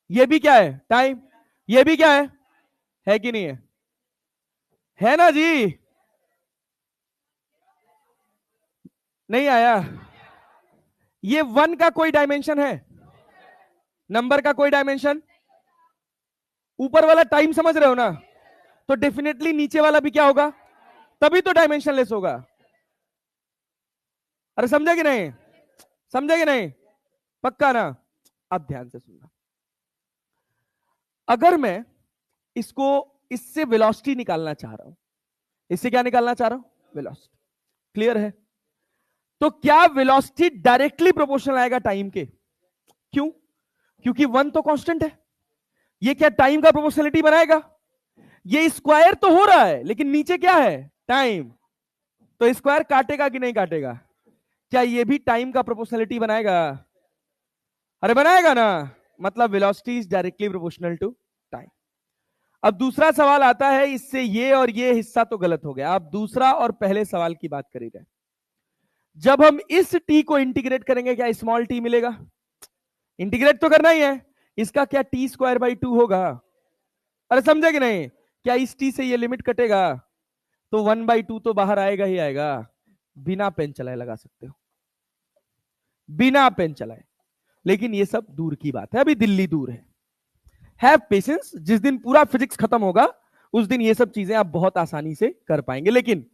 ये भी क्या है? टाइम। ये भी क्या है कि नहीं है? है ना जी? नहीं आया? ये वन का कोई डायमेंशन है? नंबर का कोई डायमेंशन? ऊपर वाला टाइम समझ रहे हो ना? तो डेफिनेटली नीचे वाला भी क्या होगा? तभी तो डायमेंशनलेस होगा। अरे समझे कि नहीं? समझे कि नहीं? पक्का ना? अब ध्यान से सुनना। अगर मैं इसको, इससे वेलोसिटी निकालना चाह रहा हूं, इससे क्या निकालना चाह रहा हूं? वेलोसिटी। क्लियर है? तो क्या वेलोसिटी डायरेक्टली प्रोपोर्शनल आएगा टाइम के? क्यों? क्योंकि वन तो कांस्टेंट है। ये क्या टाइम का प्रोपोर्शनलिटी बनाएगा? ये स्क्वायर तो हो रहा है, लेकिन नीचे क्या है? टाइम। तो स्क्वायर काटेगा कि नहीं काटेगा? क्या ये भी टाइम का प्रोपोर्शनलिटी बनाएगा? अरे बनाएगा ना। मतलब velocity is directly proportional to time. अब दूसरा सवाल आता है, इससे ये और ये हिस्सा तो गलत हो गया। आप दूसरा और पहले सवाल की बात कर ही रहे। जब हम इस टी को इंटीग्रेट करेंगे, क्या स्मॉल टी मिलेगा? इंटीग्रेट तो करना ही है। इसका क्या टी स्क्वायर बाई 2 होगा? अरे समझे कि नहीं? क्या इस टी से ये लिमिट कटेगा? तो 1/2 तो बाहर आएगा ही आएगा। बिना पेन चलाए लगा सकते हो, बिना पेन चलाए। लेकिन ये सब दूर की बात है, अभी दिल्ली दूर है। हैव पेशेंस, जिस दिन पूरा फिजिक्स खत्म होगा उस दिन ये सब चीजें आप बहुत आसानी से कर पाएंगे। लेकिन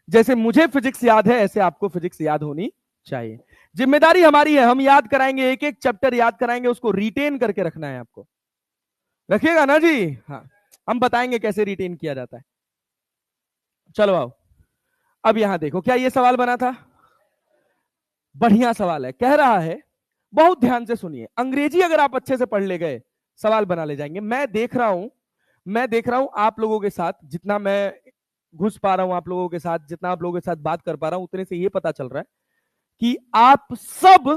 जैसे मुझे फिजिक्स याद है, ऐसे आपको फिजिक्स याद होनी चाहिए। जिम्मेदारी हमारी है, हम याद कराएंगे, एक एक चैप्टर याद कराएंगे, उसको रिटेन करके रखना है आपको। रखिएगा ना जी? हाँ, हम बताएंगे कैसे रिटेन किया जाता है। चलो आओ। अब यहां देखो, क्या ये सवाल बना था? बढ़िया सवाल है। कह रहा है, बहुत ध्यान से सुनिए, अंग्रेजी अगर आप अच्छे से पढ़ ले गए सवाल बना ले जाएंगे। मैं देख रहा हूं आप लोगों के साथ, जितना मैं घुस पा रहा हूं आप लोगों के साथ, जितना आप लोगों के साथ बात कर पा रहा हूं, उतने से ये पता चल रहा है कि आप सब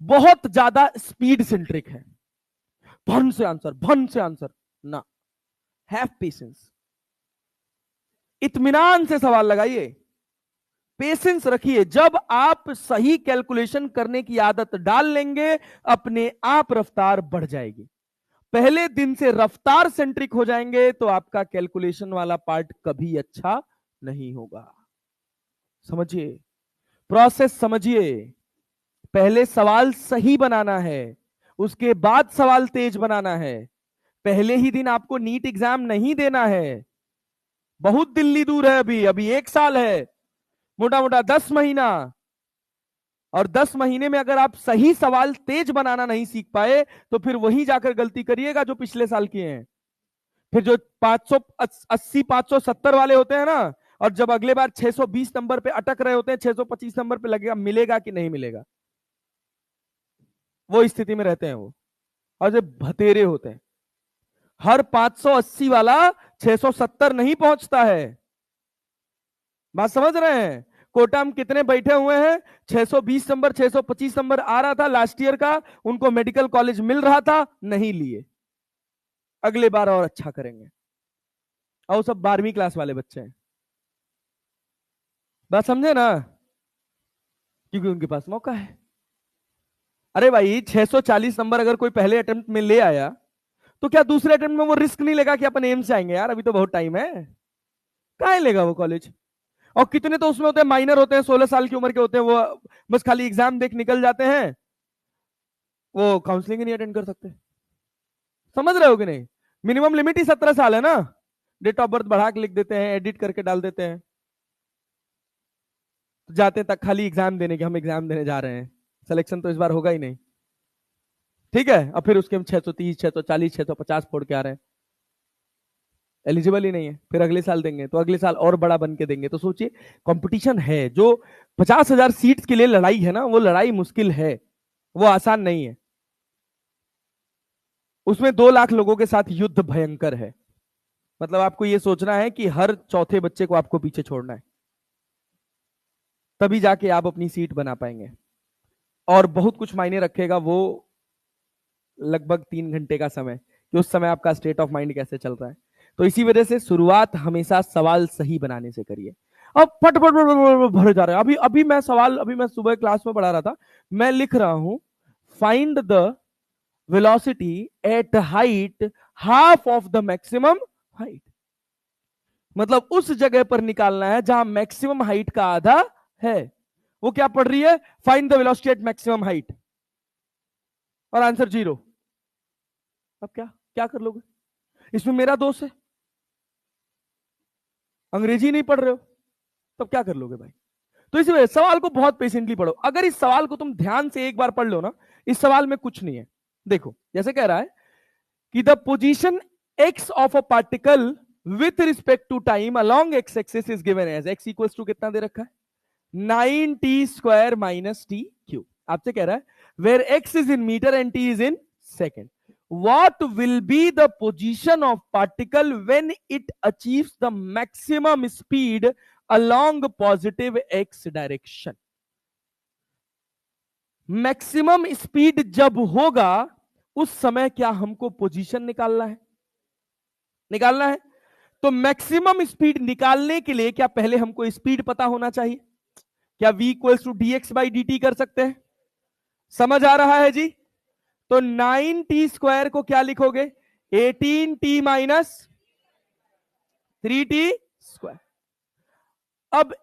बहुत ज्यादा स्पीड सेंट्रिक है। भन से आंसर, भन से आंसर ना। हैव पेशेंस, इत्मीनान से सवाल लगाइए, पेशेंस रखिए। जब आप सही कैलकुलेशन करने की आदत डाल लेंगे, अपने आप रफ्तार बढ़ जाएगी। पहले दिन से रफ्तार सेंट्रिक हो जाएंगे तो आपका कैलकुलेशन वाला पार्ट कभी अच्छा नहीं होगा। समझिए, प्रोसेस समझिए। पहले सवाल सही बनाना है, उसके बाद सवाल तेज बनाना है। पहले ही दिन आपको नीट एग्जाम नहीं देना है। बहुत दिल्ली दूर है, अभी अभी 1 साल है, मोटा मोटा 10 महीना। और 10 महीने में अगर आप सही सवाल तेज बनाना नहीं सीख पाए तो फिर वही जाकर गलती करिएगा जो पिछले साल किए हैं। फिर जो 580 570 वाले होते हैं ना, और जब अगले बार 620 नंबर पे अटक रहे होते हैं, 625 नंबर पे लगेगा, मिलेगा कि नहीं मिलेगा, वो स्थिति में रहते हैं वो। और जो भतेरे होते हैं, हर 580 वाला 670 नहीं पहुंचता है। बात समझ रहे हैं? कोटा में कितने बैठे हुए हैं, 620 नंबर 625 नंबर आ रहा था लास्ट ईयर का, उनको मेडिकल कॉलेज मिल रहा था, नहीं लिए। अगले बार और अच्छा करेंगे। और सब 12वीं क्लास वाले बच्चे हैं। बात समझे ना? क्योंकि उनके पास मौका है। अरे भाई 640 नंबर अगर कोई पहले अटेम्प्ट में ले आया, तो क्या दूसरे अटेम्प्ट में वो रिस्क नहीं लेगा कि अपन एम्स जाएंगे यार, अभी तो बहुत टाइम है? कहाँ लेगा वो कॉलेज? और कितने तो उसमें होते हैं, माइनर होते हैं, 16 साल की उम्र के होते हैं, वो बस खाली एग्जाम देख निकल जाते हैं, वो काउंसलिंग ही नहीं अटेंड कर सकते। समझ रहे हो कि नहीं? मिनिमम लिमिट ही 17 साल है ना। डेट ऑफ बर्थ बढ़ा के लिख देते हैं, एडिट करके डाल देते हैं, तो जाते तक खाली एग्जाम देने के, हम एग्जाम देने जा रहे हैं, सिलेक्शन तो इस बार होगा ही नहीं। ठीक है, और फिर उसके हम 630 640 650 फोड़ के आ रहे हैं। एलिजिबल ही नहीं है, फिर अगले साल देंगे तो अगले साल और बड़ा बन के देंगे। तो सोचिए कंपटीशन है, जो 50,000 सीट्स के लिए लड़ाई है ना, वो लड़ाई मुश्किल है, वो आसान नहीं है। उसमें 2 लाख लोगों के साथ युद्ध भयंकर है। मतलब आपको ये सोचना है कि हर चौथे बच्चे को आपको पीछे छोड़ना है, तभी जाके आप अपनी सीट बना पाएंगे। और बहुत कुछ मायने रखेगा वो लगभग 3 घंटे का समय, कि उस समय आपका स्टेट ऑफ माइंड कैसे चल रहा है। तो इसी वजह से शुरुआत हमेशा सवाल सही बनाने से करिए। अब फट फट भरे जा रहे हैं। अभी मैं सुबह क्लास में पढ़ा रहा था, मैं लिख रहा हूं find the velocity at height half of the maximum height. मतलब उस जगह पर निकालना है जहां मैक्सिमम हाइट का आधा है। वो क्या पढ़ रही है? Find the velocity at maximum height, और आंसर 0। अब क्या क्या कर लोगे? इसमें मेरा दोष है, अंग्रेजी नहीं पढ़ रहे हो, तब क्या कर लोगे भाई? तो इसी वजह सवाल को बहुत पेशेंटली पढ़ो। अगर इस सवाल को तुम ध्यान से एक बार पढ़ लो ना, इस सवाल में कुछ नहीं है। देखो जैसे कह रहा है कि the position x of a particle with respect to time along x axis is given as x equals to कितना दे रखा है? 9t² minus T Q. आपसे कह रहा है where x is in metre and t is in second, what will be the position of particle when it achieves the maximum speed along positive x direction? Maximum speed जब होगा उस समय क्या हमको पोजीशन निकालना है। तो मैक्सिमम स्पीड निकालने के लिए क्या पहले हमको स्पीड पता होना चाहिए? क्या v इक्वल्स टू dx/dt कर सकते हैं? समझ आ रहा है जी? तो 9t² को क्या लिखोगे? 18t minus 3t²। अब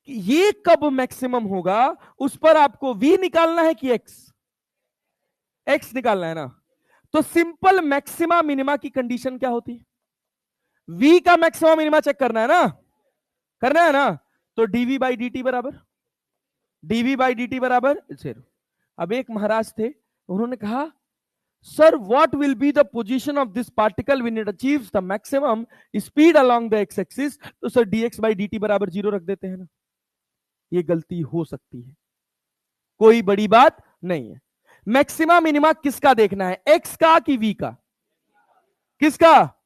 ये कब मैक्सिमम होगा उस पर आपको v निकालना है कि x निकालना है ना। तो सिंपल मैक्सिमा मिनिमा की कंडीशन क्या होती है? v का मैक्सिमा मिनिमा चेक करना है ना। तो dv/dt बराबर 0। अब एक महाराज थे, उन्होंने कहा sir what will be the position of this particle when it achieves the maximum speed along the x axis. तो सर dx/dt बराबर 0 रख देते हैं ना। ये गलती हो सकती है, कोई बड़ी बात नहीं है। मैक्सिमा मिनिमा किसका देखना है? एक्स का कि वी का? किसका?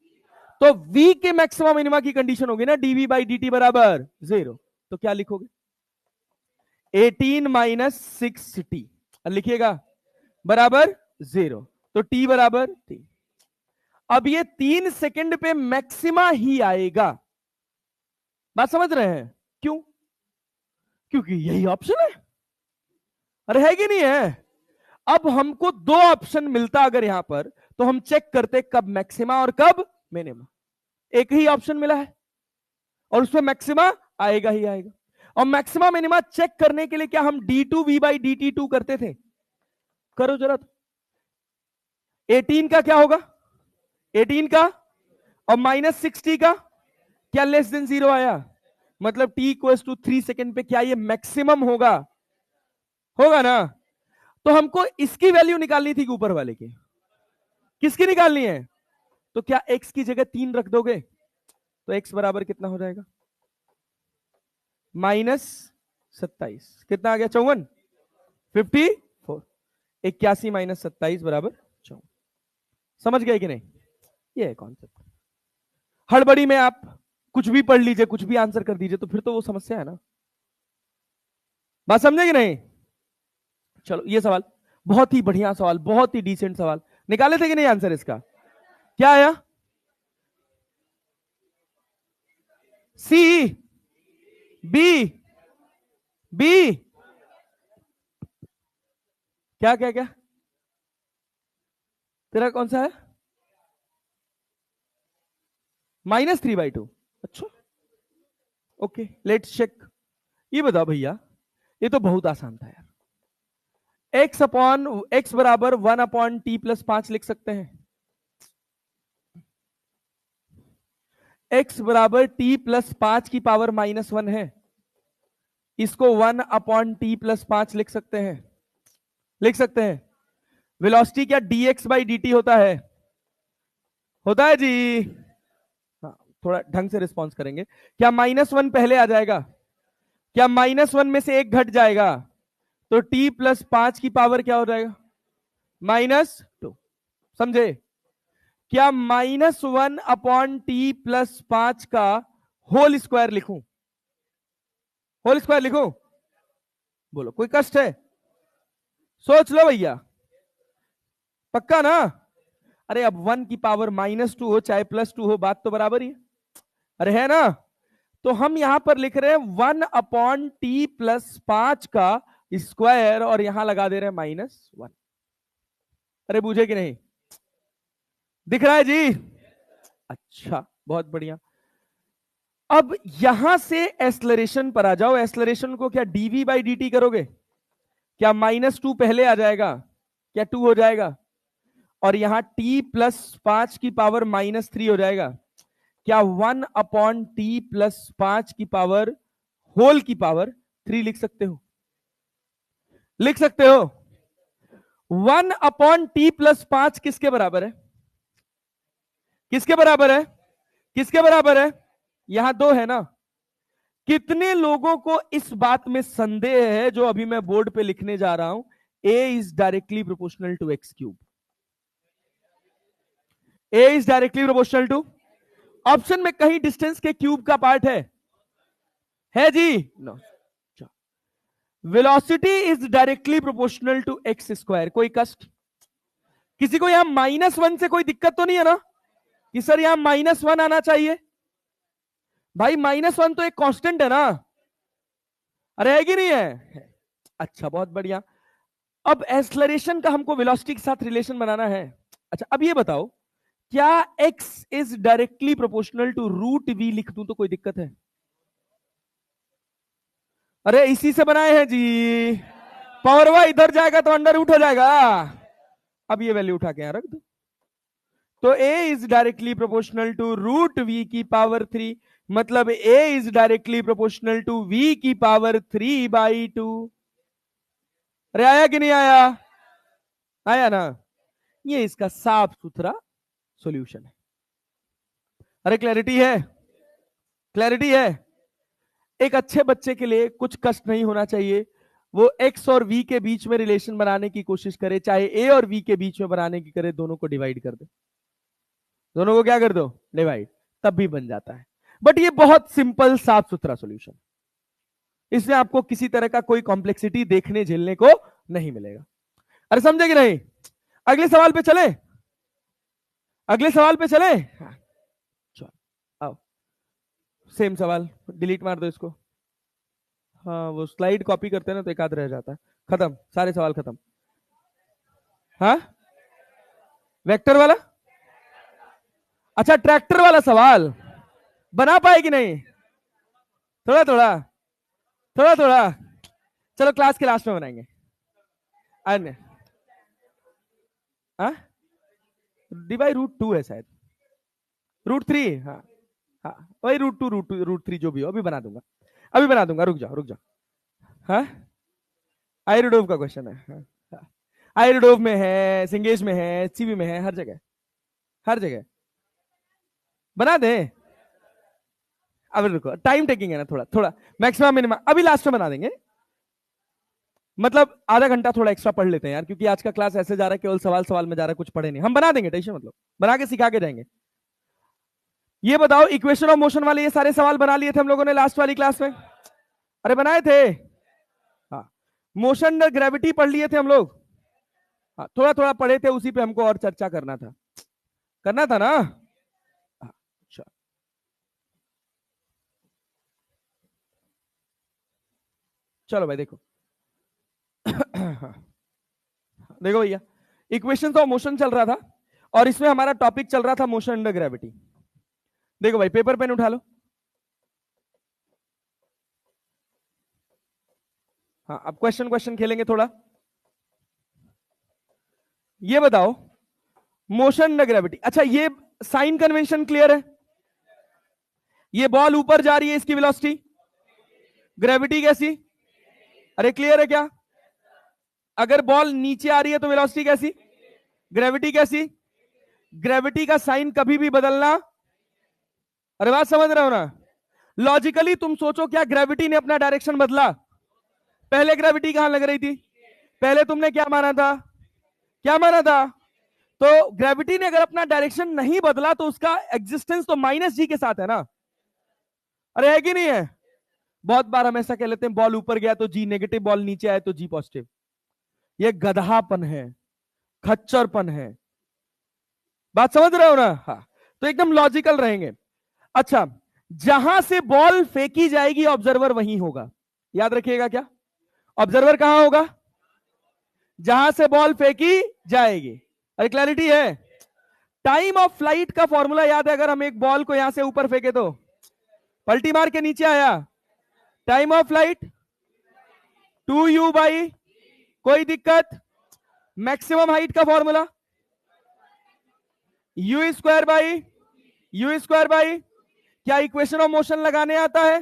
तो v के मैक्सिमा मिनिमा की कंडीशन होगी ना dv/dt बराबर 0। तो क्या लिखोगे? 18 माइनस 6t लिखिएगा बराबर 0। तो t बराबर 3। अब ये 3 सेकंड पे मैक्सिमा ही आएगा। बात समझ रहे हैं? क्यों? क्योंकि यही ऑप्शन है। अरे है कि नहीं है? अब हमको 2 ऑप्शन मिलता अगर यहां पर, तो हम चेक करते कब मैक्सिमा और कब मिनिमा। एक ही ऑप्शन मिला है और उसमें मैक्सिमा आएगा ही आएगा। और मैक्सिमा मिनिमा चेक करने के लिए क्या हम d2v/dt2 करते थे? करो जरा। 18 का क्या होगा? 18 का और माइनस 60 का क्या लेस देन 0 आया? मतलब t इक्वल्स टू 3 सेकेंड पे क्या ये मैक्सिमम होगा ना। तो हमको इसकी वैल्यू निकालनी थी कि ऊपर वाले की? किसकी निकालनी है? तो क्या x की जगह 3 रख दोगे तो x बराबर कितना हो जाएगा? -27। कितना आ गया? 54। 54। 81 माइनस 27 बराबर 54। समझ गए कि नहीं? ये है कॉन्सेप्ट। हड़बड़ी में आप कुछ भी पढ़ लीजिए, कुछ भी आंसर कर दीजिए, तो फिर तो वो समस्या है ना। बात समझे कि नहीं? चलो ये सवाल बहुत ही बढ़िया सवाल, बहुत ही डिसेंट सवाल। निकाले थे कि नहीं आंसर इसका? क्या आया? सी बी बी क्या क्या क्या? तेरा कौन सा है? -3/2। अच्छा ओके, लेट्स चेक। ये बताओ भैया, ये तो बहुत आसान था यार। x बराबर 1/t+5 लिख सकते हैं। x बराबर t+5 की पावर -1 है, इसको 1/t+5 लिख सकते हैं। वेलोसिटी क्या dx/dt होता है जी? हाँ। थोड़ा ढंग से रिस्पॉन्स करेंगे। क्या -1 पहले आ जाएगा? क्या -1 में से एक घट जाएगा तो t+5 की पावर क्या हो जाएगा? -2। समझे? क्या -1/t+5 का होल स्क्वायर लिखूं? होल स्क्वायर लिखूं? बोलो, कोई कष्ट है? सोच लो भैया, पक्का ना? अरे अब 1 की पावर -2 हो चाहे +2 हो, बात तो बराबर ही है। अरे है ना? तो हम यहां पर लिख रहे हैं 1/t+5 का स्क्वायर और यहां लगा दे रहे हैं -1। अरे बूझे कि नहीं? दिख रहा है जी? अच्छा, बहुत बढ़िया। अब यहां से एक्सलरेशन पर आ जाओ। एक्सलरेशन को क्या dv/dt करोगे? क्या -2 पहले आ जाएगा? क्या 2 हो जाएगा? और यहां t+5 की पावर -3 हो जाएगा। क्या 1/t+5 की पावर होल की पावर 3 लिख सकते हो? लिख सकते हो? 1/t+5 किसके बराबर है? किसके बराबर है? किसके बराबर है? यहां 2 है ना? कितने लोगों को इस बात में संदेह है जो अभी मैं बोर्ड पे लिखने जा रहा हूं? a is directly proportional to x³। a is directly proportional to, option में कहीं डिस्टेंस के क्यूब का पार्ट है जी? No. Velocity is directly proportional to x²। कोई कष्ट? किसी को यहां -1 से कोई दिक्कत तो नहीं है ना कि सर यहां -1 आना चाहिए? भाई -1 तो एक कांस्टेंट है ना? अरे है कि नहीं है? अच्छा, बहुत बढ़िया। अब एक्सलरेशन का हमको वेलोसिटी के साथ रिलेशन बनाना है। अच्छा, अब ये बताओ, क्या x is directly proportional to √v लिख दूं तो कोई दिक्कत है? अरे इसी से बनाए हैं जी। पावर इधर जाएगा तो अंडर रूट हो जाएगा। अब ये वैल्यू उठा के यहां रख दो। तो a is directly proportional to √v की पावर 3, मतलब a is directly proportional to v की पावर 3/2। अरे आया कि नहीं आया? आया ना? ये इसका साफ सुथरा सॉल्यूशन है। अरे क्लैरिटी है? क्लैरिटी है? एक अच्छे बच्चे के लिए कुछ कष्ट नहीं होना चाहिए। वो x और v के बीच में रिलेशन बनाने की कोशिश करे, चाहे a और v के बीच में बनाने की करे, दोनों को डिवाइड कर दे। दोनों को क्या कर दो? डिवाइड, तब भी बन जाता है। बट ये बहुत सिंपल साफ सुथरा सॉल्यूशन, इसमें आपको किसी तरह का कोई कॉम्प्लेक्सिटी देखने झेलने को नहीं मिलेगा। अरे समझे कि नहीं? अगले सवाल पे चले? अगले सवाल पे चले? चलो आओ, सेम सवाल, डिलीट मार दो इसको। हाँ, वो स्लाइड कॉपी करते हैं ना तो एक आध रह जाता है। खत्म, सारे सवाल खत्म। हाँ, वेक्टर वाला? अच्छा, ट्रैक्टर वाला सवाल बना पाए कि नहीं? थोड़ा थोड़ा, थोड़ा थोड़ा। चलो क्लास के लास्ट में बनाएंगे। अन्य dy√2 है शायद, √3। हाँ हाँ, वही √2 √3 जो भी हो, अभी बना दूंगा, अभी बना दूंगा, रुक जाओ रुक जाओ। हाँ, आयरोडोव का क्वेश्चन है। हाँ, आयरोडोव में है, सिंगेज में है, सीबी में है, हर जगह, हर जगह बना दे। अब रुको, टाइम टेकिंग है ना, थोड़ा थोड़ा, मैक्सिमम मिनिमम अभी लास्ट में बना देंगे। मतलब आधा घंटा थोड़ा एक्स्ट्रा पढ़ लेते हैं यार, क्योंकि आज का क्लास ऐसे जा रहा है, केवल सवाल सवाल में जा रहा है, कुछ पढ़े नहीं। हम बना देंगे, टेंशन मतलब, बना के सिखा के जाएंगे। ये बताओ, इक्वेशन ऑफ मोशन वाले ये सारे सवाल बना लिए थे हम लोगों ने लास्ट वाली क्लास में? अरे बनाए थे। हाँ, मोशन ग्रेविटी पढ़ लिए थे हम लोग। हाँ, थोड़ा थोड़ा पढ़े थे, उसी पे हमको और चर्चा करना था, करना था ना? अच्छा, चलो भाई देखो। देखो भैया, इक्वेशंस ऑफ मोशन चल रहा था और इसमें हमारा टॉपिक चल रहा था मोशन अंडर ग्रेविटी। देखो भाई, पेपर पेन उठा लो। हाँ, अब क्वेश्चन क्वेश्चन खेलेंगे थोड़ा। ये बताओ, मोशन अंडर ग्रेविटी, अच्छा ये साइन कन्वेंशन क्लियर है? ये बॉल ऊपर जा रही है, इसकी वेलोसिटी, ग्रेविटी कैसी? अरे क्लियर है क्या? अगर बॉल नीचे आ रही है तो वेलोसिटी कैसी? ग्रेविटी कैसी? ग्रेविटी का साइन कभी भी बदलना अरे बात समझ रहे हो ना? लॉजिकली तुम सोचो, क्या ग्रेविटी ने अपना डायरेक्शन बदला? पहले ग्रेविटी कहां लग रही थी? पहले तुमने क्या माना था? क्या माना था? तो ग्रेविटी ने अगर अपना डायरेक्शन नहीं बदला तो उसका एग्जिस्टेंस तो माइनस जी के साथ है ना? अरे है कि नहीं है? बहुत बार हम ऐसा कह लेते हैं, बॉल ऊपर गया तो जी नेगेटिव, बॉल नीचे आए तो जी पॉजिटिव। ये गधापन है, खच्चरपन है। बात समझ रहे हो ना? हाँ। तो एकदम लॉजिकल रहेंगे। अच्छा, जहां से बॉल फेंकी जाएगी ऑब्जर्वर वहीं होगा। याद रखिएगा क्या? ऑब्जर्वर कहां होगा? जहां से बॉल फेंकी जाएगी। अरे क्लैरिटी है? टाइम ऑफ फ्लाइट का फॉर्मूला याद है? अगर हम एक बॉल को यहां से ऊपर फेंके तो पलटी मार के नीचे आया, time of flight 2u by, कोई दिक्कत? मैक्सिमम हाइट का formula u square by, u square by, क्या इक्वेशन ऑफ मोशन लगाने आता है?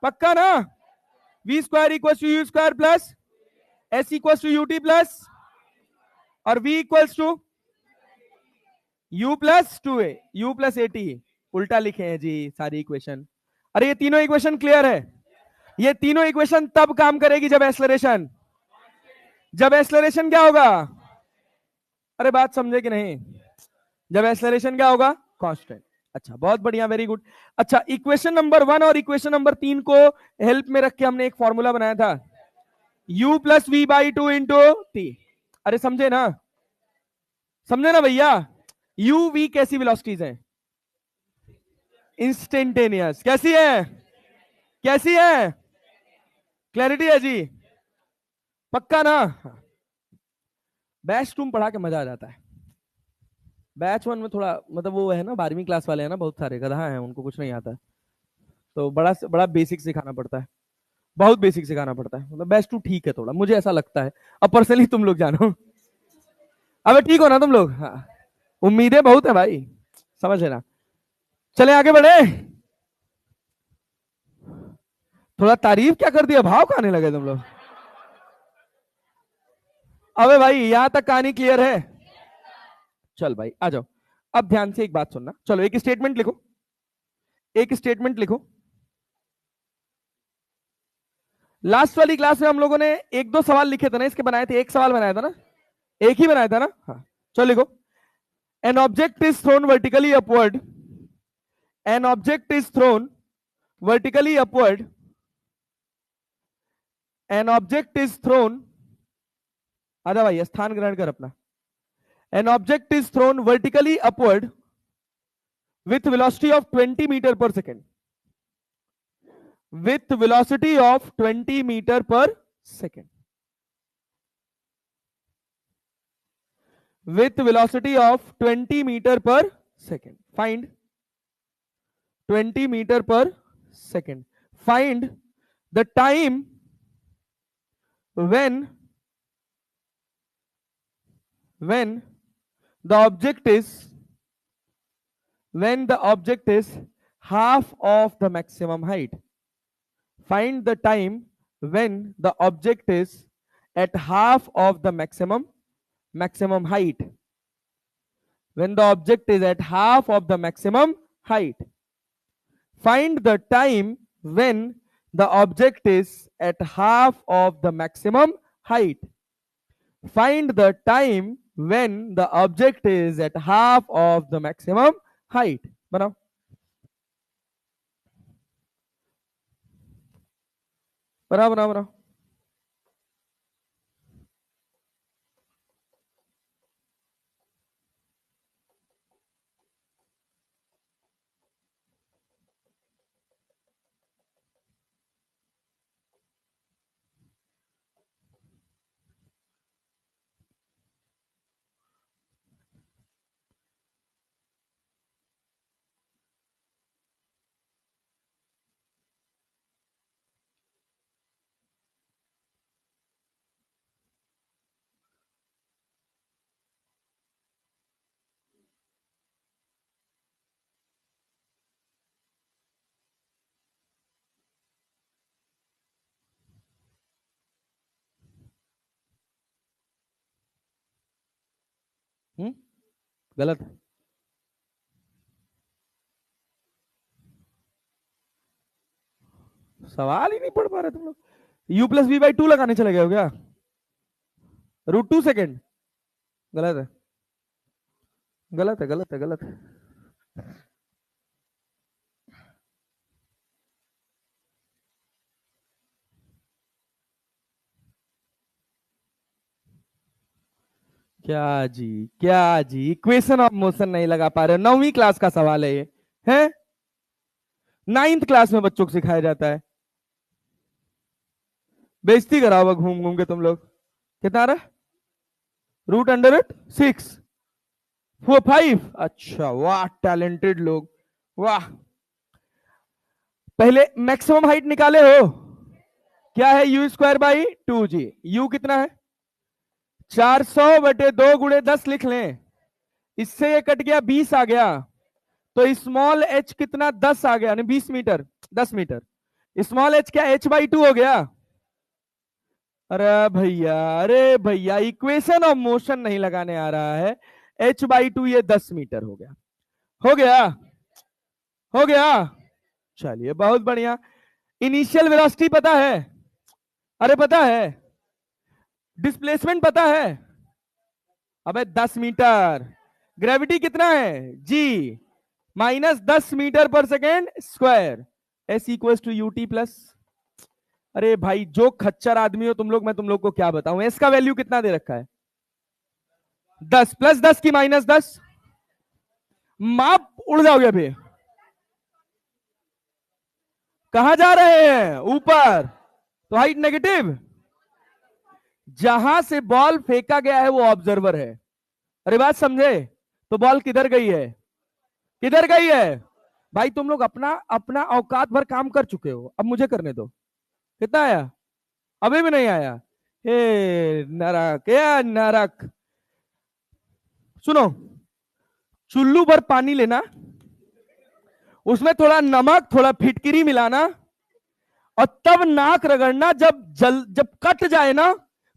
पक्का ना? V square equal to u square plus s equal to UT plus, और v equals to u plus two a, u plus a t. उल्टा लिखे हैं जी सारी इक्वेशन। अरे ये तीनों इक्वेशन क्लियर है? ये तीनों इक्वेशन तब काम करेगी जब एक्सलरेशन, जब एक्सलरेशन क्या होगा? अरे बात समझे कि नहीं? जब एक्सलरेशन क्या होगा? कांस्टेंट। अच्छा, बहुत बढ़िया, वेरी गुड। अच्छा, इक्वेशन नंबर 1 और इक्वेशन नंबर 3 को हेल्प में रख के हमने एक फॉर्मूला बनाया था, u plus v by two into t. अरे समझे ना? समझे ना भैया? u v कैसी वेलोसिटीज हैं? इंस्टेंटेनियस। कैसी है? कैसी है? क्लैरिटी है जी? पक्का ना? बैच तुम पढ़ा के मजा आ जाता है। बैच 1 में थोड़ा मतलब वो है ना, 12वीं क्लास वाले हैं ना, बहुत सारे गधा हैं, उनको कुछ नहीं आता है, तो बड़ा बड़ा बेसिक सिखाना पड़ता है। बहुत बेसिक सिखाना पड़ता है। मतलब बैच 2 ठीक है थोड़ा, मुझे ऐसा लगता है। अब पर्सनली तुम लोग जानो। अबे ठीक हो ना तुम लोग? हाँ, उम्मीदें बहुत है भाई, समझ है ना? चले आगे बढ़े। थोड़ा तारीफ क्या कर दिया, भाव खाने लगे तुम लोग। अबे भाई यहां तक कहानी क्लियर है? चल भाई आ जाओ। अब ध्यान से एक बात सुनना, चलो एक स्टेटमेंट लिखो, एक स्टेटमेंट लिखो। लास्ट वाली क्लास में हम लोगों ने एक दो सवाल लिखे थे ना, इसके बनाए थे, एक सवाल बनाया था ना? एक ही बनाया था ना? हाँ। चलो लिखो, an object is thrown vertically upward, an object is thrown vertically upward, an object is throne, आजा भाई स्थान ग्रहण कर अपना। An object is thrown vertically upward with velocity of 20 meter per second, with velocity of 20 meter per second, with velocity of 20 meter per second. Find 20 meter per second. Find the time when when the object is when the object is half of the maximum height. Find the time when the object is at half of the maximum height. When the object is at half of the maximum height. Find the time when the object is at half of the maximum height. Find the time when the object is at half of the maximum height. बनाओ, बनाओ, बनाओ, बनाओ। गलत। सवाल ही नहीं पढ़ पा रहे तुम लोग। u+v/2 लगाने चले गए हो क्या? √2 सेकेंड। गलत है, गलत है, गलत है, गलत है। क्या जी, क्या जी, इक्वेशन ऑफ मोशन नहीं लगा पा रहे? 9वीं क्लास का सवाल है ये, है 9th क्लास में बच्चों को सिखाया जाता है। बेइज्जती कराओगे घूम घूम के तुम लोग। कितना आ रहा है? √6 5। अच्छा, वाह टैलेंटेड लोग, वाह। पहले मैक्सिमम हाइट निकाले हो? क्या है? u²/2g। u कितना है? 400/2 × 10 लिख लें। इससे ये कट गया, 20 आ गया। तो स्मॉल h कितना? 10 आ गया, 20 मीटर, 10 मीटर। स्मॉल h क्या h/2 हो गया? अरे भैया, अरे भैया, इक्वेशन ऑफ मोशन नहीं लगाने आ रहा है। h/2 ये 10 मीटर हो गया। हो गया, हो गया। चलिए, बहुत बढ़िया। इनिशियल वेलोसिटी पता है? अरे पता है। डिस्प्लेसमेंट पता है? अबे 10 मीटर। ग्रेविटी कितना है? जी -10 मीटर/सेकेंड²। s=ut+। अरे भाई, जो खच्चर आदमी हो तुम लोग, मैं तुम लोग को क्या बताऊं। एस का वैल्यू कितना दे रखा है? 10 + 10 की -10। माप उड़ जाओगे अभी। कहां जा रहे हैं? ऊपर। तो हाइट नेगेटिव। जहां से बॉल फेंका गया है वो ऑब्जर्वर है। अरे बात समझे? तो बॉल किधर गई है? किधर गई है? भाई तुम लोग अपना अपना औकात भर काम कर चुके हो, अब मुझे करने दो। कितना आया? अभी भी नहीं आया? हे नरक, ये नरक। सुनो, चुल्लू भर पानी लेना, उसमें थोड़ा नमक, थोड़ा फिटकिरी मिलाना, और तब नाक रगड़ना। जब कट जाए ना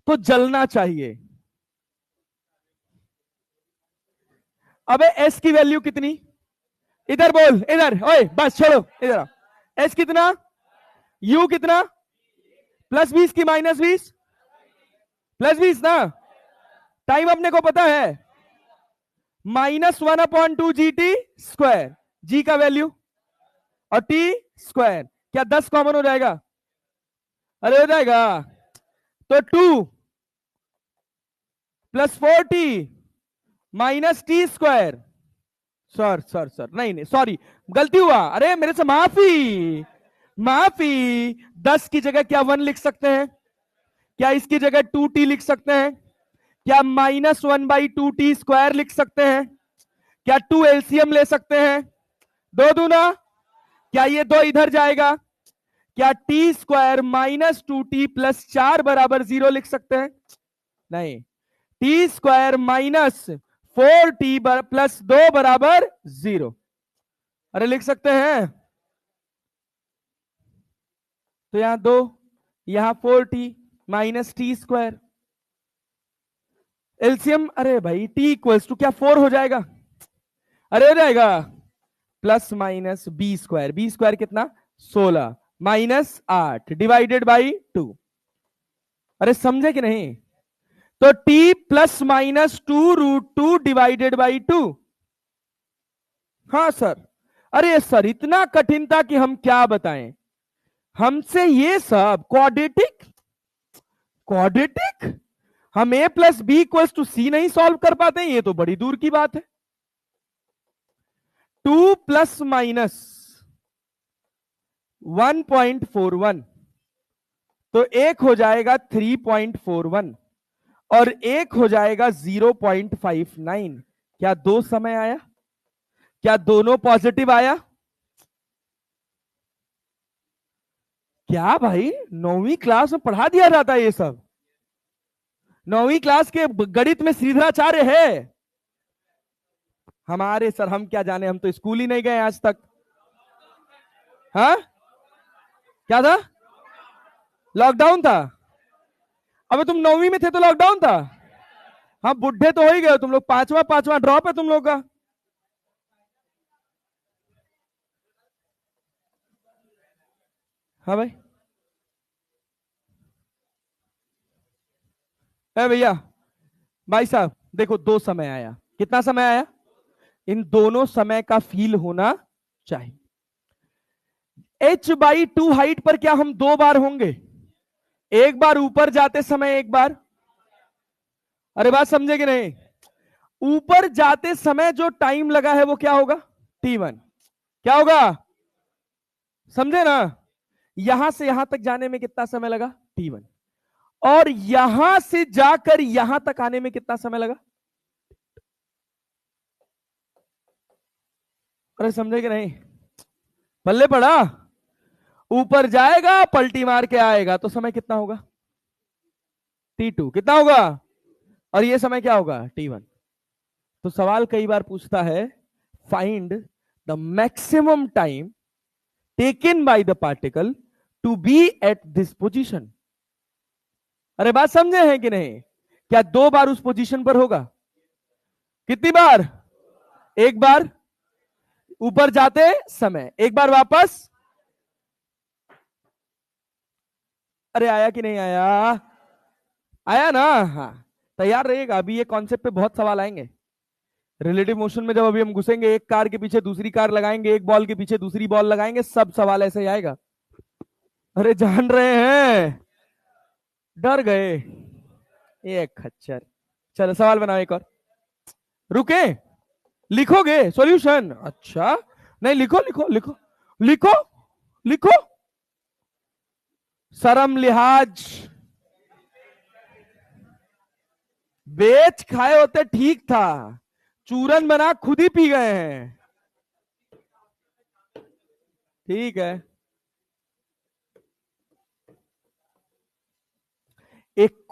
तो जलना चाहिए। अबे एस की वैल्यू कितनी? इधर बोल, इधर। ओए बस छोड़ो, इधर। एस कितना? यू कितना? +20 की -20? +20 ना। टाइम अपने को पता है, -1/2 GT²। जी का वैल्यू और T²। क्या 10 कॉमन हो जाएगा? अरे हो जाएगा। तो 2 + 4T -T²। Sir sir sir, नहीं नहीं, सॉरी, गलती हुआ। अरे मेरे से माफी, माफी। 10 की जगह क्या 1 लिख सकते हैं? क्या इसकी जगह 2T लिख सकते हैं? क्या -1/2T² लिख सकते हैं? क्या 2 एलसीएम ले सकते हैं? 2 दूना। क्या ये 2 इधर जाएगा? क्या T² -2T + 4 = 0 लिख सकते हैं? नहीं। T² -4T + 2 = 0। अरे लिख सकते हैं। तो यहां 2, यहां 4T -T²। एलसीएम, अरे भाई T = क्या 4 हो जाएगा? अरे हो जाएगा। +-b²। b² कितना? 16 -8 /2। अरे समझे कि नहीं? तो T +-2 √2 / 2। हाँ सर। अरे सर, इतना कठिनता कि हम क्या बताएं। हमसे ये सब क्वाड्रेटिक, क्वाड्रेटिक, हम a + b = c नहीं सॉल्व कर पाते हैं, ये तो बड़ी दूर की बात है। 2 ± 1.41, तो एक हो जाएगा 3.41 और एक हो जाएगा 0.59। क्या 2 समय आया? क्या दोनों पॉजिटिव आया? क्या भाई, 9वीं क्लास में पढ़ा दिया जाता है ये सब? 9वीं क्लास के गणित में श्रीधराचार्य है हमारे सर। हम क्या जाने, हम तो स्कूल ही नहीं गए आज तक। हाँ, क्या था? लॉकडाउन था? अबे तुम 9वीं में थे तो लॉकडाउन था। हाँ, बुढ़े तो हो ही गए तुम लोग। पांचवा ड्रॉप है तुम लोग का। हाँ भाई, है भैया। भाई साहब देखो, दो समय आया, कितना समय आया, इन दोनों समय का फील होना चाहिए। h/2 हाइट पर क्या हम दो बार होंगे, एक बार ऊपर जाते समय, एक बार, अरे बात समझे कि नहीं, ऊपर जाते समय जो टाइम लगा है वो क्या होगा, t1, क्या होगा, समझे ना, यहां से यहां तक जाने में कितना समय लगा, t1, और यहां से जाकर यहां तक आने में कितना समय लगा, अरे समझे कि नहीं, पल्ले पड़ा, ऊपर जाएगा पलटी मार के आएगा तो समय कितना होगा, t2, कितना होगा, और ये समय क्या होगा, t1। तो सवाल कई बार पूछता है, find the maximum time taken by the particle to be at this position. अरे बात समझे हैं कि नहीं, क्या दो बार उस पोजीशन पर होगा, कितनी बार, एक बार ऊपर जाते समय, एक बार वापस, अरे आया कि नहीं आया, आया ना, हाँ, तैयार रहिएगा, अभी ये कॉन्सेप्ट पे बहुत सवाल आएंगे। रिलेटिव मोशन में जब अभी हम घुसेंगे, एक कार के पीछे दूसरी कार लगाएंगे, एक बॉल के पीछे दूसरी बॉल लगाएंगे, सब सवाल ऐसे ही आएगा। अरे जान रहे हैं, डर गए, ये खच्चर। चलो सवाल बनाओ एक और, रुके, लिखोगे सॉल्यूशन, अच्छा, नहीं लिखो लिखो लिखो लिखो लिखो, शर्म लिहाज, बेच खाए होते ठीक था, चूरन बना खुद ही पी गए हैं, ठीक है। एक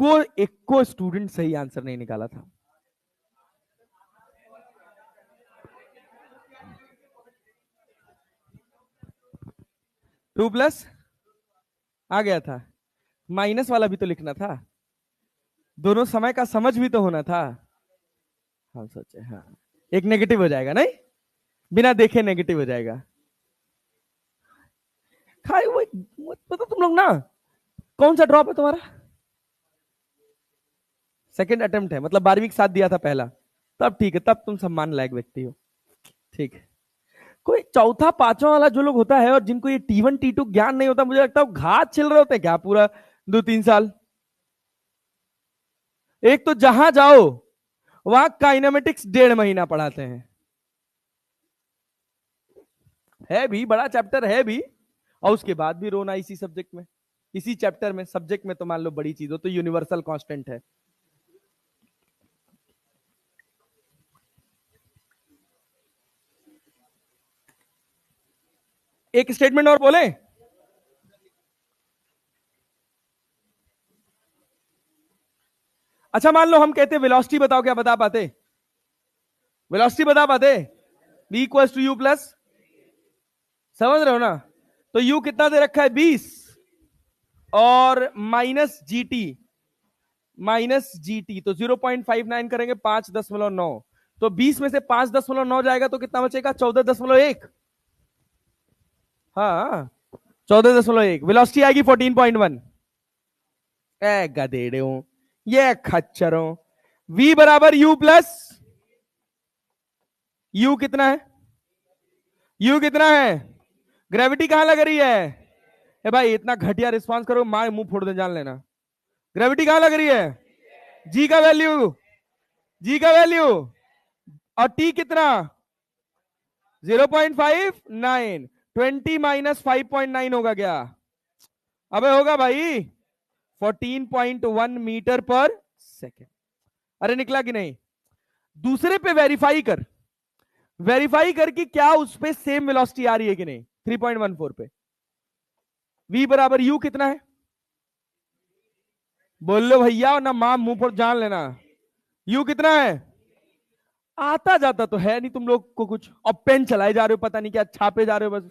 को स्टूडेंट सही आंसर नहीं निकाला था, 2+ आ गया था, माइनस वाला भी तो लिखना था, दोनों समय का समझ भी तो होना था, हम सोचे हाँ एक नेगेटिव हो जाएगा, नहीं बिना देखे नेगेटिव हो जाएगा, खाए वो पता तुम लोग ना, कौन सा ड्रॉप है तुम्हारा, सेकंड अटेम्प्ट है, मतलब 12वीं के साथ दिया था पहला, तब ठीक है, तब तुम सम्मान लायक व्यक्ति हो, ठीक है। कोई चौथा पांचवा वाला जो लोग होता है और जिनको ये T1 T2 ज्ञान नहीं होता, मुझे लगता है घात छिल रहे होते हैं क्या पूरा 2-3 साल। एक तो जहां जाओ वहां काइनेमेटिक्स 1.5 महीना पढ़ाते हैं, है भी बड़ा चैप्टर है भी, और उसके बाद भी रोना इसी सब्जेक्ट में, इसी चैप्टर में, सब्जेक्ट में तो मान लो बड़ी चीज हो तो यूनिवर्सल कांस्टेंट है। एक स्टेटमेंट और बोले, अच्छा मान लो हम कहते वेलोसिटी बताओ, क्या बता पाते, वेलोसिटी बता पाते, v=u+, समझ रहे हो ना, तो u कितना दे रखा है 20, और -gt तो 0.59 करेंगे 5.9, तो 20 में से 5.9 जाएगा तो कितना बचेगा 14.1, हाँ 14.1, वेलोसिटी आएगी 14.1, गधेड़े हूं, ये खच्चरों, v बराबर u+, u कितना है, u कितना है, ग्रेविटी कहां लग रही है, ए भाई इतना घटिया रिस्पांस करो मार मुंह फोड़ दे, जान लेना, ग्रेविटी कहां लग रही है, जी का वैल्यू, जी का वैल्यू, और टी कितना 0.59, 20 - 5.9 होगा क्या, अबे होगा भाई 14.1 मीटर पर सेकेंड, अरे निकला कि नहीं, दूसरे पे वेरीफाई कर, वेरीफाई कर कि क्या उस पे सेम वेलोसिटी आ रही है कि नहीं, 3.14 पे, v बराबर u कितना है, बोल लो भैया ना, मां मुंह पर जान लेना, u कितना है, आता जाता तो है नहीं तुम लोग को कुछ, और पेन चलाए जा रहे हो, पता नहीं क्या छापे जा रहे हो बस,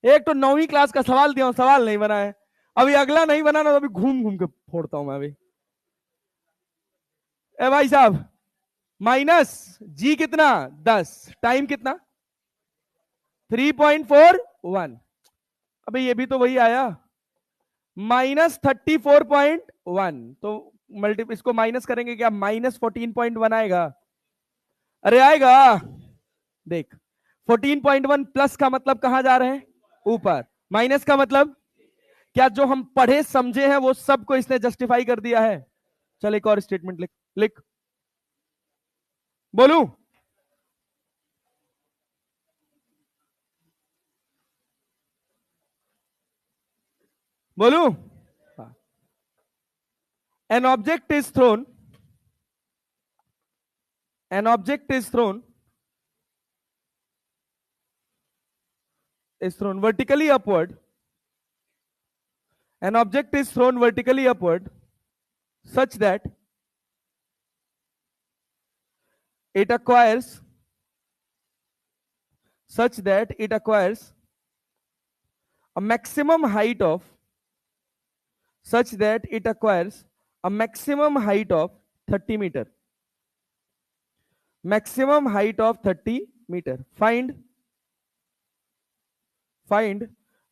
एक तो 9वीं क्लास का सवाल दिया हूं, सवाल नहीं बना है, अभी अगला नहीं बना ना तो अभी घूम घूम के फोड़ता हूं मैं अभी, ए भाई साहब, माइनस जी कितना 10, टाइम कितना 3.41, अबे ये भी तो वही आया, -34.1, तो इसको माइनस करेंगे क्या -14.1 आएगा? अरे आएगा। देख 14.1 प्लस का मतलब कहां जा रहे हैं? ऊपर। माइनस का मतलब क्या जो हम पढ़े समझे हैं वो सबको इसने जस्टिफाई कर दिया है। चल एक और स्टेटमेंट लिख लिख। बोलू? बोलू? An object is thrown. An object is thrown vertically upward. An object is thrown vertically upward such that it acquires a maximum height of 30 meter. Maximum height of 30 meter. Find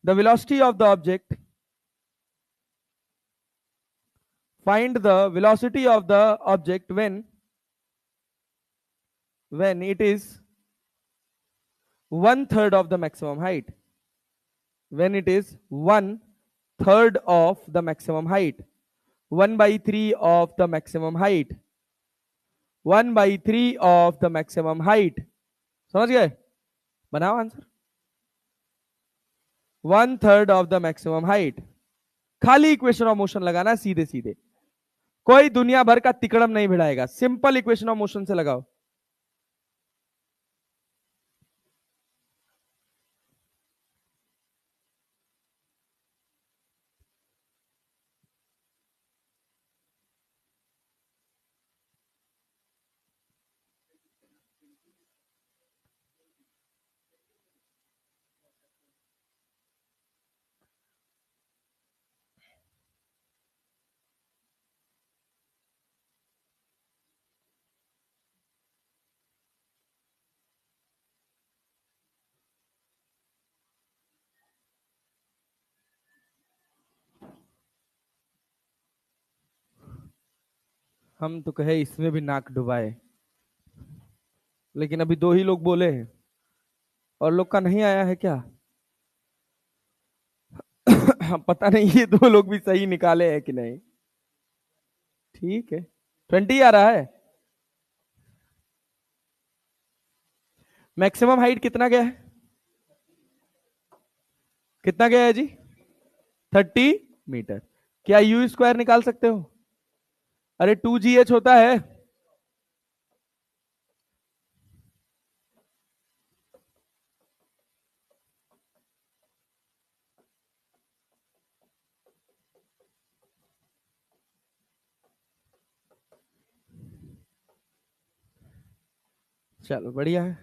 the velocity of the object. Find the velocity of the object when it is 1/3 of the maximum height. When it is 1/3 of the maximum height. 1/3 of the maximum height. 1/3 of the maximum height. समझ गए? बनाओ answer. 1/3 of the maximum height. खाली equation of motion लगाना सीधे सीधे, कोई दुनिया भर का तिकड़म नहीं भिड़ाएगा। सिंपल इक्वेशन ऑफ मोशन से लगाओ। हम तो कहे इसमें भी नाक डुबाए, लेकिन अभी 2 ही लोग बोले हैं और लोग का नहीं आया है क्या? पता नहीं ये 2 लोग भी सही निकाले हैं कि नहीं। ठीक है, 20 आ रहा है। मैक्सिमम हाइट कितना गया है? कितना गया है जी? 30 मीटर। क्या यू स्क्वायर निकाल सकते हो? अरे 2GH होता है। चलो बढ़िया है,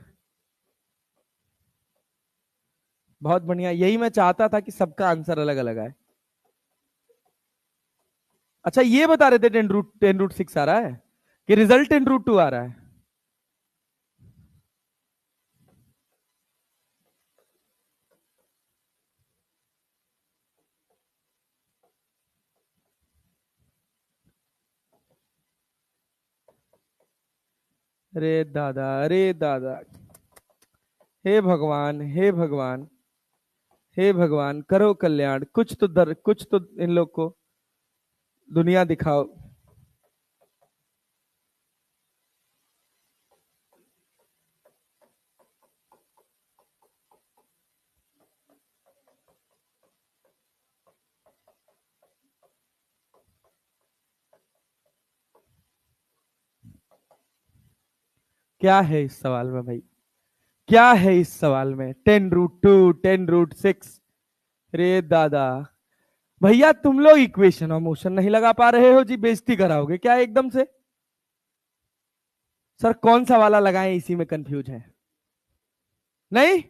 बहुत बढ़िया। यही मैं चाहता था कि सबका आंसर अलग अलग आए। अच्छा ये बता रहे थे 10√6 आ रहा है कि रिजल्ट 10√2 आ रहा है? अरे दादा, अरे दादा, हे भगवान, हे भगवान, हे भगवान, करो कल्याण। कुछ तो इन लोग को दुनिया दिखाओ। क्या है इस सवाल में भाई? क्या है इस सवाल में? 10√2, 10√6। रे दादा, भैया तुम लोग इक्वेशन ऑफ मोशन नहीं लगा पा रहे हो जी, बेइज्जती कराओगे क्या एकदम से? सर कौन सा वाला लगाएं, इसी में कंफ्यूज है। नहीं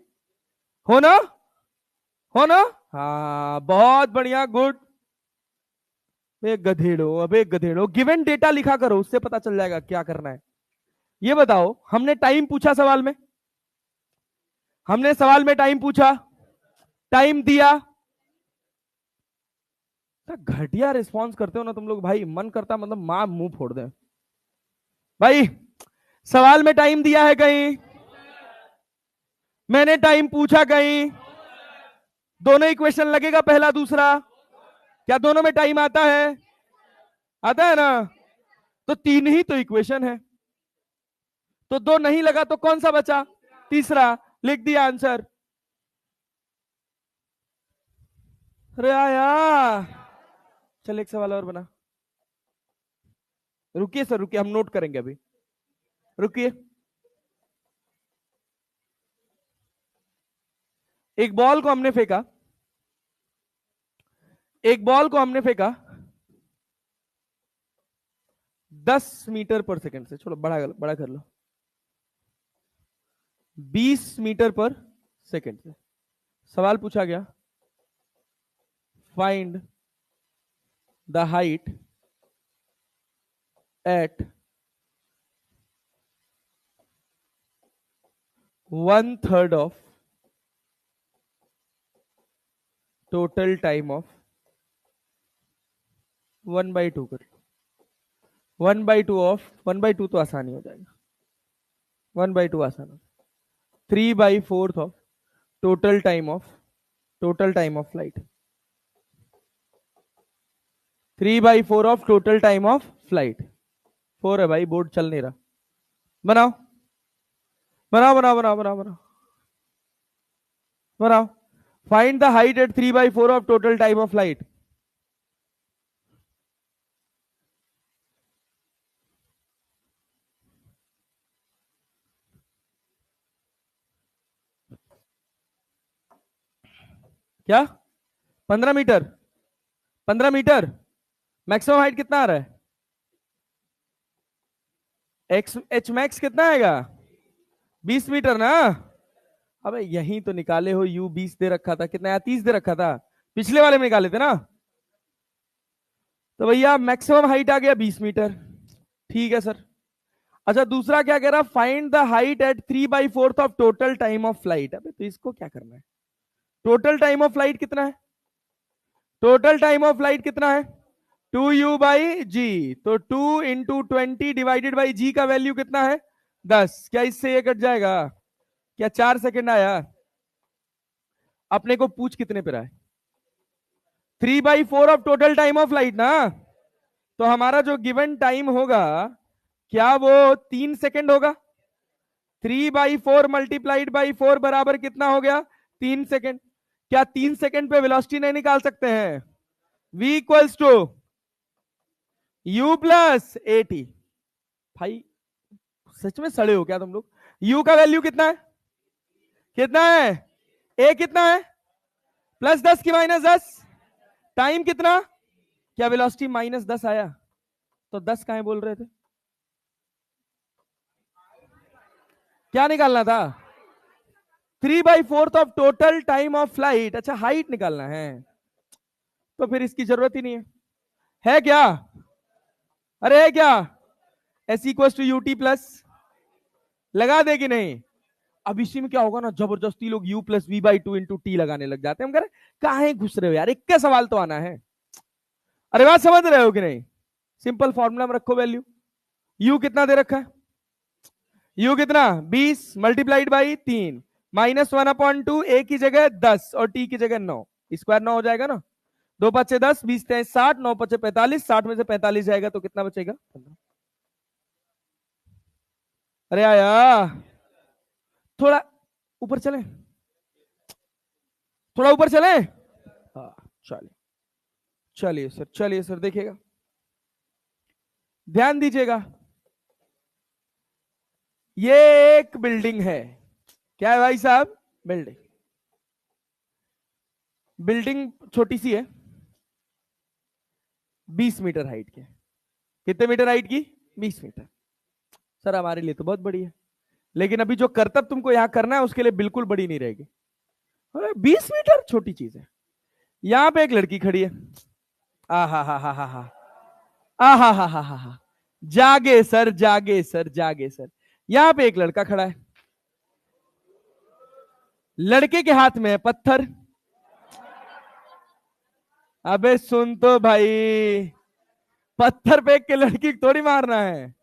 हो ना? हो ना? हाँ बहुत बढ़िया, गुड। अबे गधेड़ो, गिवन डेटा लिखा करो, उससे पता चल जाएगा क्या करना है। ये बताओ, हमने टाइम पूछा सवाल में, हमने सवाल में टाइम पूछा, टाइम दिया, घटिया रिस्पॉन्स करते हो ना तुम लोग भाई, मन करता मतलब मां मुंह फोड़ दे भाई। सवाल में टाइम दिया है कहीं? मैंने टाइम पूछा कहीं? दोनों ही क्वेश्चन लगेगा, पहला दूसरा? क्या दोनों में टाइम आता है? आता है ना? तो तीन ही तो इक्वेशन है, तो दो नहीं लगा तो कौन सा बचा? तीसरा। लिख दिया आंसर। अरे आया। चल एक सवाल और बना। रुकिए सर रुकिए, हम नोट करेंगे अभी, रुकिए। एक बॉल को हमने फेंका, एक बॉल को हमने फेंका 10 मीटर पर सेकंड से, चलो बड़ा बड़ा कर लो, 20 मीटर पर सेकंड से। सवाल पूछा गया, find the height at 1/3 of total time of 1/2 कर लो। 1/2 ऑफ 1/2 तो आसानी हो जाएगा, 1/2 आसान हो। 3/4 of total time of flight. 3/4 of total time of flight. 4 है भाई, बोर्ड चल नहीं रहा। बनाओ बनाओ बनाओ बनाओ बनाओ बनाओ बनाओ। Find the height at 3/4 of total time of flight. क्या? 15 मीटर? 15 मीटर मैक्सिमम हाइट कितना आ रहा है? एच मैक्स कितना आएगा? 20 मीटर ना? अबे यही तो निकाले हो, यू 20 दे रखा था, कितना आया? 30 दे रखा था, पिछले वाले में निकाले थे ना। तो भैया मैक्सिमम हाइट आ गया 20 मीटर। ठीक है सर। अच्छा दूसरा क्या कह रहा? Find the height at 3/4 of total time of flight. अबे तो इसको क्या करना है? टोटल टाइम ऑफ फ्लाइट कितना है? टोटल टाइम ऑफ फ्लाइट कितना है? 2u/g। तो 2 × 20 डिवाइडेड बाई जी का वैल्यू कितना है? 10। क्या इससे ये कट जाएगा? क्या 4 सेकंड आया? अपने को पूछ कितने पे रहा है? 3/4 of total time of flight ना। तो हमारा जो गिवन टाइम होगा, क्या वो 3 सेकंड होगा? 3/4 मल्टीप्लाइड बाई 4 बराबर कितना हो गया? 3 सेकंड। क्या 3 सेकंड पे वेलोसिटी नहीं निकाल सकते हैं? v equals to u plus a t. भाई सच में सड़े हो क्या तुम लोग? u का वैल्यू कितना है? कितना है? a कितना है? +10 की -10। टाइम कितना? क्या वेलोसिटी -10 आया? तो 10 कहां बोल रहे थे? क्या निकालना था? 3/4 of total time of flight. अच्छा हाइट निकालना है, तो फिर इसकी जरूरत ही नहीं है क्या? अरे है क्या? S equal to UT plus, लगा दे कि नहीं? अब इसी में क्या होगा ना, जबरदस्ती लोग u प्लस v/2 × t लगाने लग जाते हैं। हम कह रहे काहे घुस रहे हो यार, एक का सवाल तो आना है। अरे बात समझ रहे हो कि नहीं? सिंपल फॉर्मूला में रखो वैल्यू। u कितना दे रखा है? u कितना? 20 मल्टीप्लाइड बाई 3 -1/2। a की जगह 10 और t की जगह 9। स्क्वायर 9 हो जाएगा ना। 2×5 = 10, 20×3 = 60, 9×5 = 45। 60 में से 45 जाएगा तो कितना बचेगा? 15। अरे आया, थोड़ा ऊपर चले, थोड़ा ऊपर चले। हाँ चलिए चलिए सर, चलिए सर, देखिएगा, ध्यान दीजिएगा। ये एक बिल्डिंग है। क्या है भाई साहब? बिल्डिंग। बिल्डिंग छोटी सी है, 20 मीटर हाइट की। कितने मीटर हाइट की? 20 मीटर। सर हमारे लिए तो बहुत बड़ी है, लेकिन अभी जो करतब तुमको यहां करना है उसके लिए बिल्कुल बड़ी नहीं रहेगी। 20 मीटर छोटी चीज है। यहां पे एक लड़की खड़ी है। आ हा हा हा हा हा, आ हा हा हा हा हा। जागे सर, जागे सर, जागे सर। यहां पे एक लड़का खड़ा है, लड़के के हाथ में है पत्थर। अबे सुन तो भाई, पत्थर फेंक के लड़की को थोड़ी मारना है,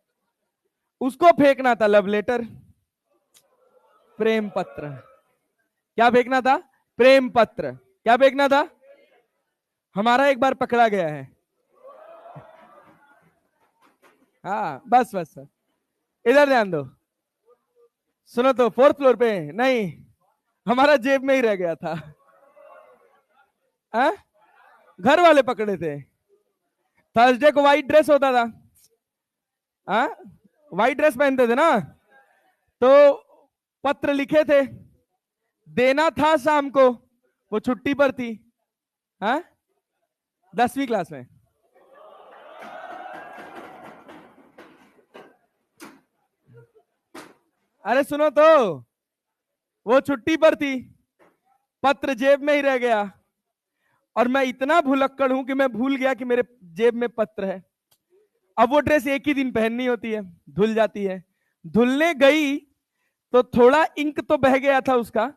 उसको फेंकना था लव लेटर, प्रेम पत्र। क्या फेंकना था? प्रेम पत्र। क्या फेंकना था? हमारा एक बार पकड़ा गया है। हाँ बस बस बस। इधर ध्यान दो। सुनो तो, फोर्थ फ्लोर पे नहीं, हमारा जेब में ही रह गया था। आ? घर वाले पकड़े थे। थर्सडे को व्हाइट ड्रेस होता था। हाँ, व्हाइट ड्रेस पहनते थे ना, तो पत्र लिखे थे, देना था शाम को, वो छुट्टी पर थी। हाँ, 10वीं क्लास में। अरे सुनो तो, वो छुट्टी पर थी, पत्र जेब में ही रह गया, और मैं इतना भुलक्कड़ हूं कि मैं भूल गया कि मेरे जेब में पत्र है। अब वो ड्रेस एक ही दिन पहननी होती है, धुल जाती है। धुलने गई तो थोड़ा इंक तो बह गया था उसका,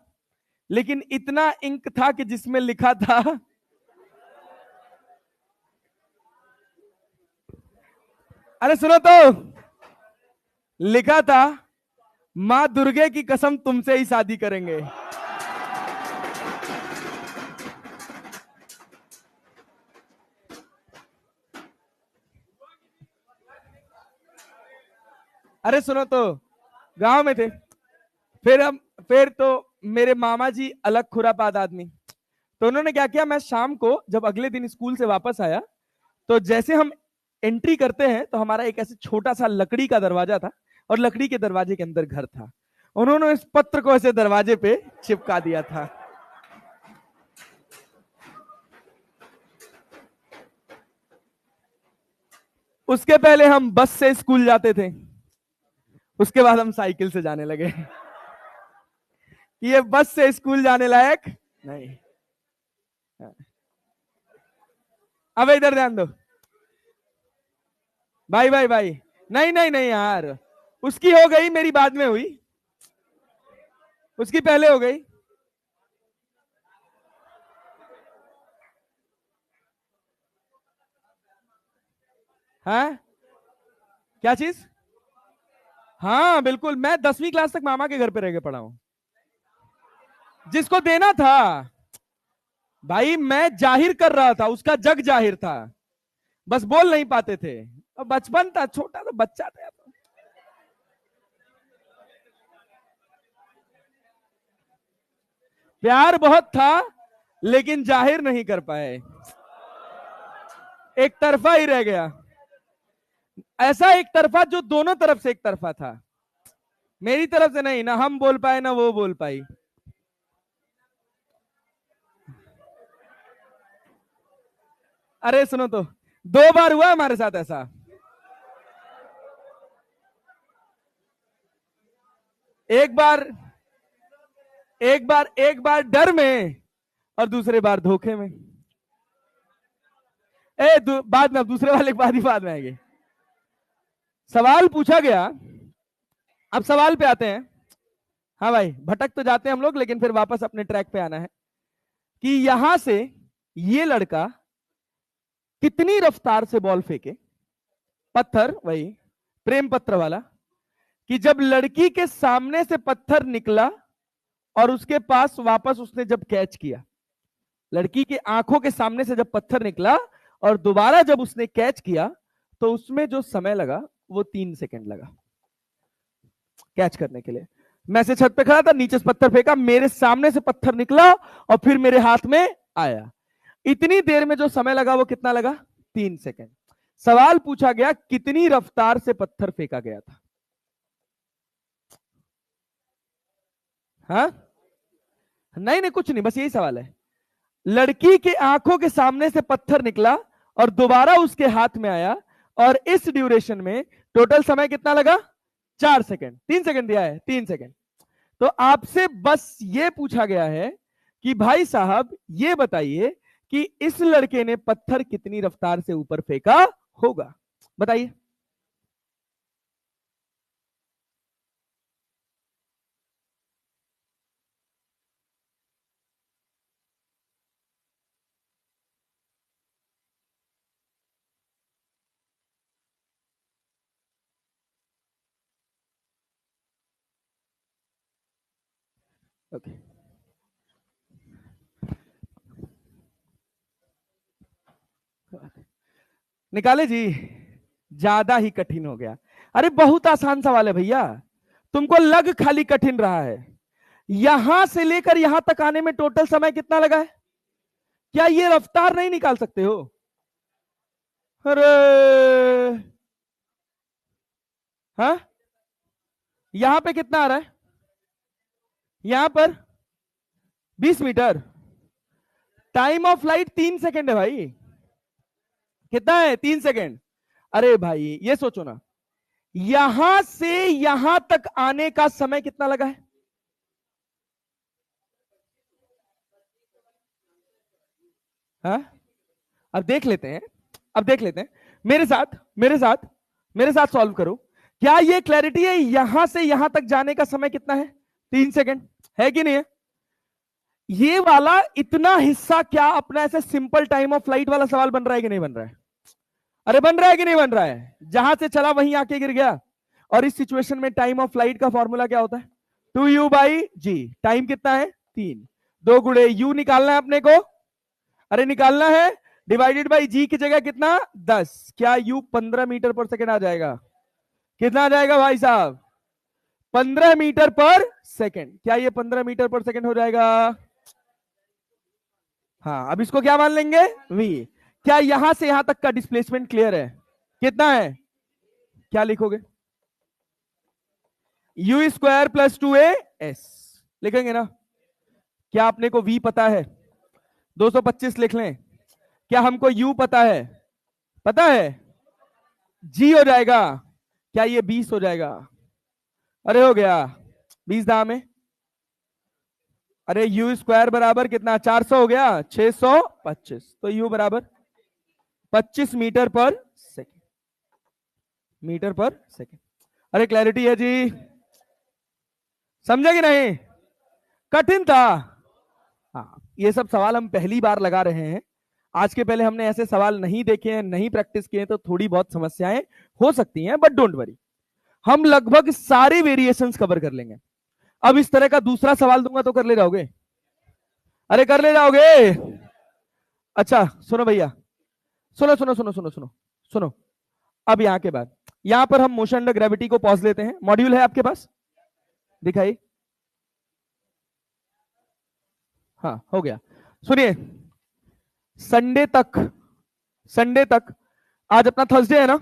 लेकिन इतना इंक था कि जिसमें लिखा था, अरे सुनो तो, लिखा था, मां दुर्गे की कसम तुमसे ही शादी करेंगे। अरे सुनो तो, गांव में थे, फिर तो मेरे मामा जी अलग खुरापात आदमी, तो उन्होंने क्या किया, मैं शाम को जब अगले दिन स्कूल से वापस आया, तो जैसे हम एंट्री करते हैं तो हमारा एक ऐसे छोटा सा लकड़ी का दरवाजा था, और लकड़ी के दरवाजे के अंदर घर था। उन्होंने इस पत्र को ऐसे दरवाजे पे चिपका दिया था। उसके पहले हम बस से स्कूल जाते थे, उसके बाद हम साइकिल से जाने लगे। ये बस से स्कूल जाने लायक नहीं। अब इधर ध्यान दो। भाई भाई भाई, नहीं नहीं नहीं यार, उसकी हो गई, मेरी बाद में हुई, उसकी पहले हो गई। हाँ, क्या चीज? हाँ बिल्कुल, मैं 10वीं क्लास तक मामा के घर पे रह के पढ़ा हूं। जिसको देना था भाई, मैं जाहिर कर रहा था, उसका जग जाहिर था, बस बोल नहीं पाते थे। और बचपन था, छोटा तो बच्चा था। प्यार बहुत था, लेकिन जाहिर नहीं कर पाए, एक तरफा ही रह गया। ऐसा एक तरफा जो दोनों तरफ से एक तरफा था, मेरी तरफ से नहीं, ना हम बोल पाए ना वो बोल पाई। अरे सुनो तो, 2 बार हुआ हमारे साथ ऐसा। एक बार, एक बार डर में, और दूसरे बार धोखे में। बाद में, दूसरे वाले के बाद ही बाद में आएंगे। सवाल पूछा गया, अब सवाल पे आते हैं। हाँ भाई, भटक तो जाते हैं हम लोग, लेकिन फिर वापस अपने ट्रैक पे आना है, कि यहां से ये लड़का कितनी रफ्तार से बॉल फेंके, पत्थर वही, प्रेम पत्र वाला, कि जब लड़की के सामने से पत्थर निकला और उसके पास वापस उसने जब कैच किया, लड़की के आंखों के सामने से जब पत्थर निकला और दोबारा जब उसने कैच किया, तो उसमें जो समय लगा वो 3 सेकंड लगा कैच करने के लिए। मैं से छत पे खड़ा था, नीचे से पत्थर फेंका, मेरे सामने से पत्थर निकला और फिर मेरे हाथ में आया। इतनी देर में जो समय लगा वो कितना लगा? 3 सेकंड। सवाल पूछा गया, कितनी रफ्तार से पत्थर फेंका गया था? हाँ, नहीं नहीं कुछ नहीं, बस यही सवाल है। लड़की के आंखों के सामने से पत्थर निकला और दोबारा उसके हाथ में आया, और इस ड्यूरेशन में टोटल समय कितना लगा? 4 सेकंड। 3 सेकंड दिया है, 3 सेकंड। तो आपसे बस ये पूछा गया है कि भाई साहब ये बताइए कि इस लड़के ने पत्थर कितनी रफ्तार से ऊपर फेंका होगा, बताइए। ओके निकाले जी, ज्यादा ही कठिन हो गया। अरे बहुत आसान सवाल है भैया, तुमको लग खाली कठिन रहा है। यहां से लेकर यहां तक आने में टोटल समय कितना लगा है? क्या ये रफ्तार नहीं निकाल सकते हो? अरे हाँ, यहां पे कितना आ रहा है? यहां पर 20 metre. Time of flight 3 second है भाई। कितना है? 3 सेकेंड। अरे भाई ये सोचो ना, यहां से यहां तक आने का समय कितना लगा है? हाँ, अब देख लेते हैं, अब देख लेते हैं। मेरे साथ मेरे साथ मेरे साथ सॉल्व करो। क्या ये क्लैरिटी है? यहां से यहां तक जाने का समय कितना है? 3 सेकेंड है कि नहीं है? ये वाला इतना हिस्सा क्या अपना ऐसे सिंपल टाइम ऑफ फ्लाइट वाला सवाल बन रहा है कि नहीं बन रहा है? अरे बन रहा है कि नहीं बन रहा है? जहां से चला वहीं आके गिर गया। और इस सिचुएशन में टाइम ऑफ फ्लाइट का फॉर्मूला क्या होता है? 2u/g। टाइम कितना है? 3। 2 गुणे u निकालना है अपने को। अरे निकालना है, डिवाइडेड बाई जी की जगह कितना? 10। क्या u 15 मीटर पर सेकेंड आ जाएगा? कितना आ जाएगा भाई साहब? 15 मीटर पर सेकेंड। क्या ये 15 मीटर पर सेकेंड हो जाएगा? हाँ, अब इसको क्या मान लेंगे? v। क्या यहां से यहां तक का डिस्प्लेसमेंट क्लियर है? कितना है? क्या लिखोगे? u² + 2a s लिखेंगे ना? क्या आपने को v पता है? 225 लिख लें। क्या हमको u पता है? पता है? g हो जाएगा। क्या ये 20 हो जाएगा? अरे हो गया 20 दाम में। अरे u² बराबर कितना? 400 हो गया, 625। तो u बराबर 25 मीटर पर सेकेंड। मीटर पर सेकेंड। अरे क्लैरिटी है जी? समझे कि नहीं? कठिन था। हाँ, ये सब सवाल हम पहली बार लगा रहे हैं। आज के पहले हमने ऐसे सवाल नहीं देखे हैं, नहीं प्रैक्टिस किए हैं, तो थोड़ी बहुत समस्याएं हो सकती हैं, बट डोंट वरी, हम लगभग सारे वेरिएशंस कवर कर लेंगे। अब इस तरह का दूसरा सवाल दूंगा तो कर ले जाओगे? अरे कर ले जाओगे? अच्छा सुनो भैया, सुनो सुनो सुनो सुनो सुनो सुनो। अब यहां के बाद यहां पर हम मोशन अंडर ग्रेविटी को पॉज लेते हैं। मॉड्यूल है आपके पास? दिखाई? हाँ हो गया। सुनिए, संडे तक, संडे तक, आज अपना थर्सडे है ना?